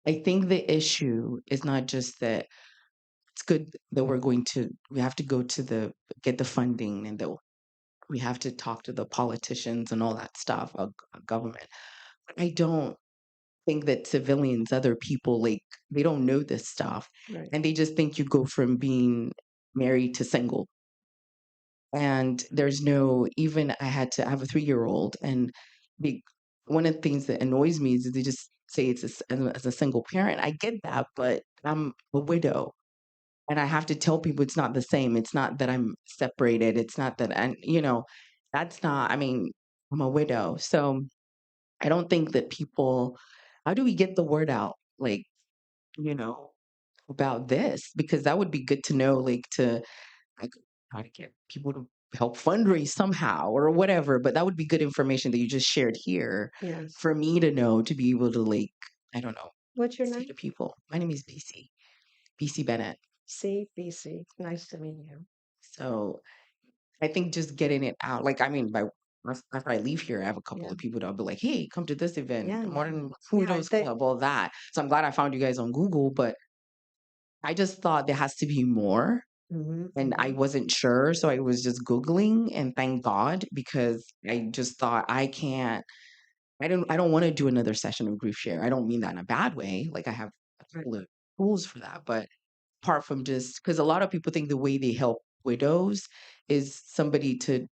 Speaker 9: I think the issue is not just that it's good that we have to go to get the funding and that we have to talk to the politicians and all that stuff, government. But I don't think that civilians, other people, like, they don't know this stuff.
Speaker 1: Right.
Speaker 9: And they just think you go from being married to single. And there's no, even I have a 3-year-old, and one of the things that annoys me is they just say it's as a single parent. I get that, but I'm a widow. And I have to tell people it's not the same. It's not that I'm separated. It's not that, and that's not, I mean, I'm a widow. So I don't think that how do we get the word out? Like, you know, about this? Because that would be good to know, like, to like, try to get people to help fundraise somehow or whatever. But that would be good information that you just shared here
Speaker 1: Yes.
Speaker 9: for me to know, to be able to, like, I don't know,
Speaker 1: What's your
Speaker 9: say
Speaker 1: name?
Speaker 9: to people. My name is BC Bennett.
Speaker 1: CBC. Nice to meet you.
Speaker 9: So I think just getting it out, like, I mean, by after I leave here, I have a couple
Speaker 1: Yeah.
Speaker 9: of people that'll be like, hey, come to this event,
Speaker 1: Yeah.
Speaker 9: Modern
Speaker 1: Yeah.
Speaker 9: Widows Club, all that. So I'm glad I found you guys on Google, but I just thought there has to be more. And I wasn't sure. So I was just Googling, and thank God, because I just thought I don't want to do another session of grief share. I don't mean that in a bad way. Like, I have a couple of tools for that, but apart from just because a lot of people think the way they help widows is somebody to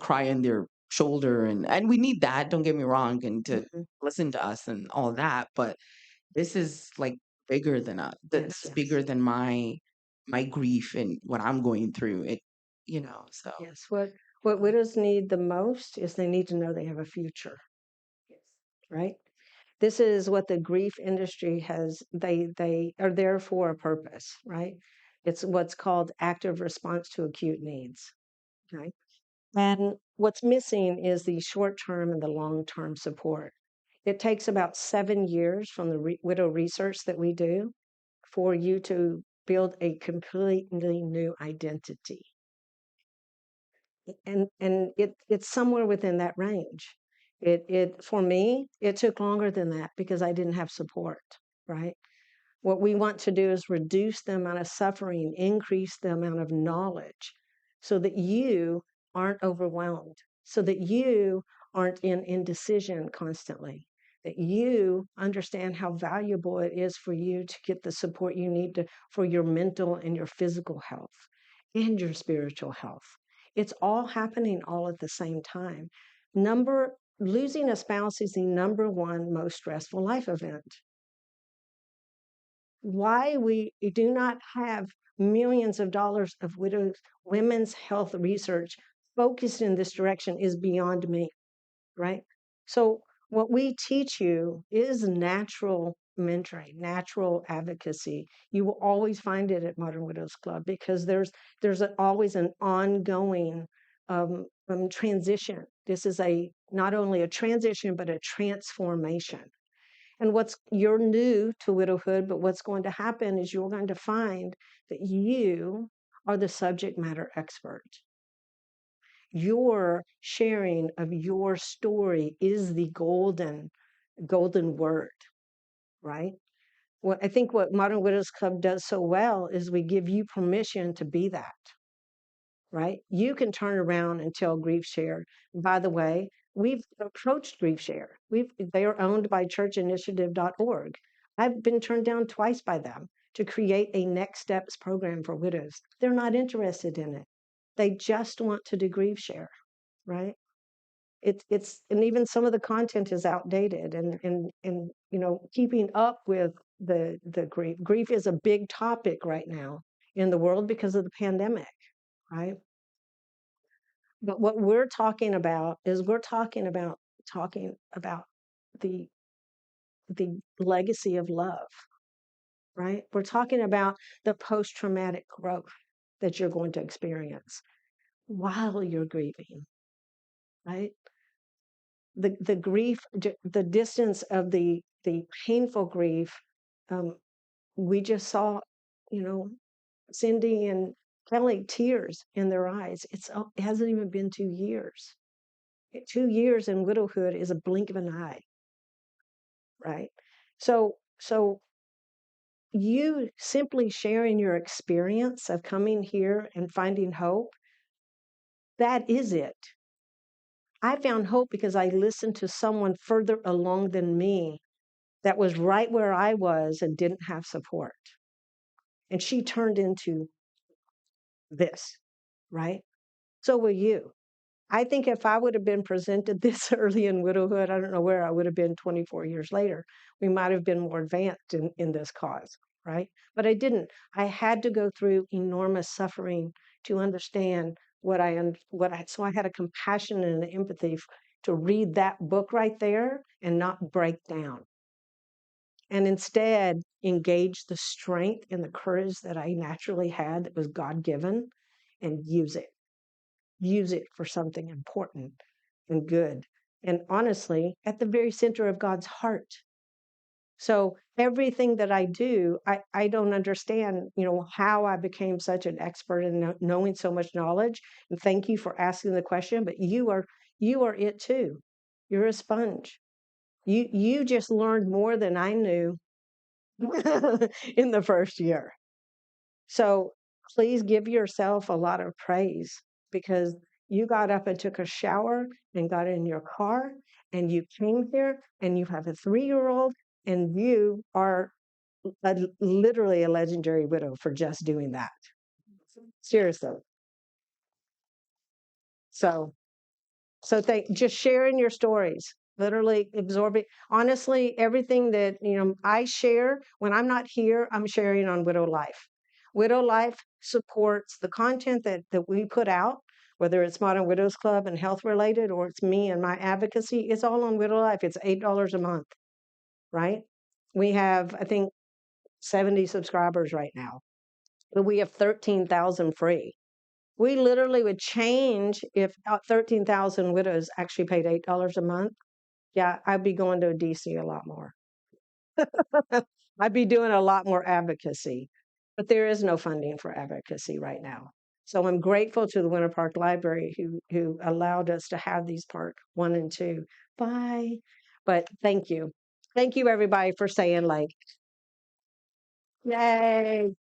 Speaker 9: cry on their shoulder, and we need that, don't get me wrong, and to listen to us and all that, but this is like bigger than us. This
Speaker 1: Yes.
Speaker 9: is bigger than my grief and what I'm going through. It, so
Speaker 1: Yes. What widows need the most is they need to know they have a future. Right? This is what the grief industry has. They are there for a purpose, right? It's what's called active response to acute needs. Okay. And what's missing is the short term and the long term support. It takes about 7 years from the widow research that we do for you to build a completely new identity. And it's somewhere within that range. It for me, it took longer than that because I didn't have support, right? What we want to do is reduce the amount of suffering, increase the amount of knowledge so that you aren't overwhelmed, so that you aren't in indecision constantly, that you understand how valuable it is for you to get the support you need for your mental and your physical health and your spiritual health. It's all happening all at the same time. Losing a spouse is the number one most stressful life event. Why we do not have millions of dollars of women's health research focused in this direction is beyond me, right? So what we teach you is natural mentoring, natural advocacy. You will always find it at Modern Widows Club because there's always an ongoing transition. This is not only a transition but a transformation. And you're new to widowhood, but what's going to happen is you're going to find that you are the subject matter expert. Your sharing of your story is the golden word, right? I think what Modern Widows Club does so well is we give you permission to be that, right? You can turn around and tell Grief Share. By the way, we've approached Grief Share. They are owned by churchinitiative.org. I've been turned down twice by them to create a next steps program for widows. They're not interested in it. They just want to do Grief Share, right? And even some of the content is outdated and keeping up with the grief. Grief is a big topic right now in the world because of the pandemic, right? But what we're talking about is talking about the legacy of love, right? We're talking about the post-traumatic growth that you're going to experience while you're grieving, right? The grief, the distance of the painful grief. We just saw, Cindy and Kelly tears in their eyes. It hasn't even been 2 years. 2 years in widowhood is a blink of an eye, right? So you simply sharing your experience of coming here and finding hope, that is it. I found hope because I listened to someone further along than me that was right where I was and didn't have support. And she turned into this, right? So will you. I think if I would have been presented this early in widowhood, I don't know where I would have been 24 years later. We might have been more advanced in this cause, right? But I didn't. I had to go through enormous suffering to understand so I had a compassion and an empathy to read that book right there and not break down. And instead engage the strength and the courage that I naturally had that was God given and use it. use it for something important and good. And honestly, at the very center of God's heart. So everything that I do, I don't understand, how I became such an expert in knowing so much knowledge. And thank you for asking the question, but you are it too. You're a sponge. You just learned more than I knew in the first year. So please give yourself a lot of praise because you got up and took a shower and got in your car and you came here and you have a 3-year-old and you are literally a legendary widow for just doing that. Seriously. So just sharing your stories, literally absorbing. Honestly, everything that I share when I'm not here, I'm sharing on Widow Life. Widow Life supports the content that we put out, whether it's Modern Widows Club and health related, or it's me and my advocacy. It's all on Widow Life. It's $8 a month, right? We have, I think, 70 subscribers right now, but we have 13,000 free. We literally would change if 13,000 widows actually paid $8 a month. Yeah, I'd be going to DC a lot more. I'd be doing a lot more advocacy, but there is no funding for advocacy right now. So I'm grateful to the Winter Park Library who allowed us to have these part 1 and 2. Bye. But thank you. Thank you everybody for saying yay.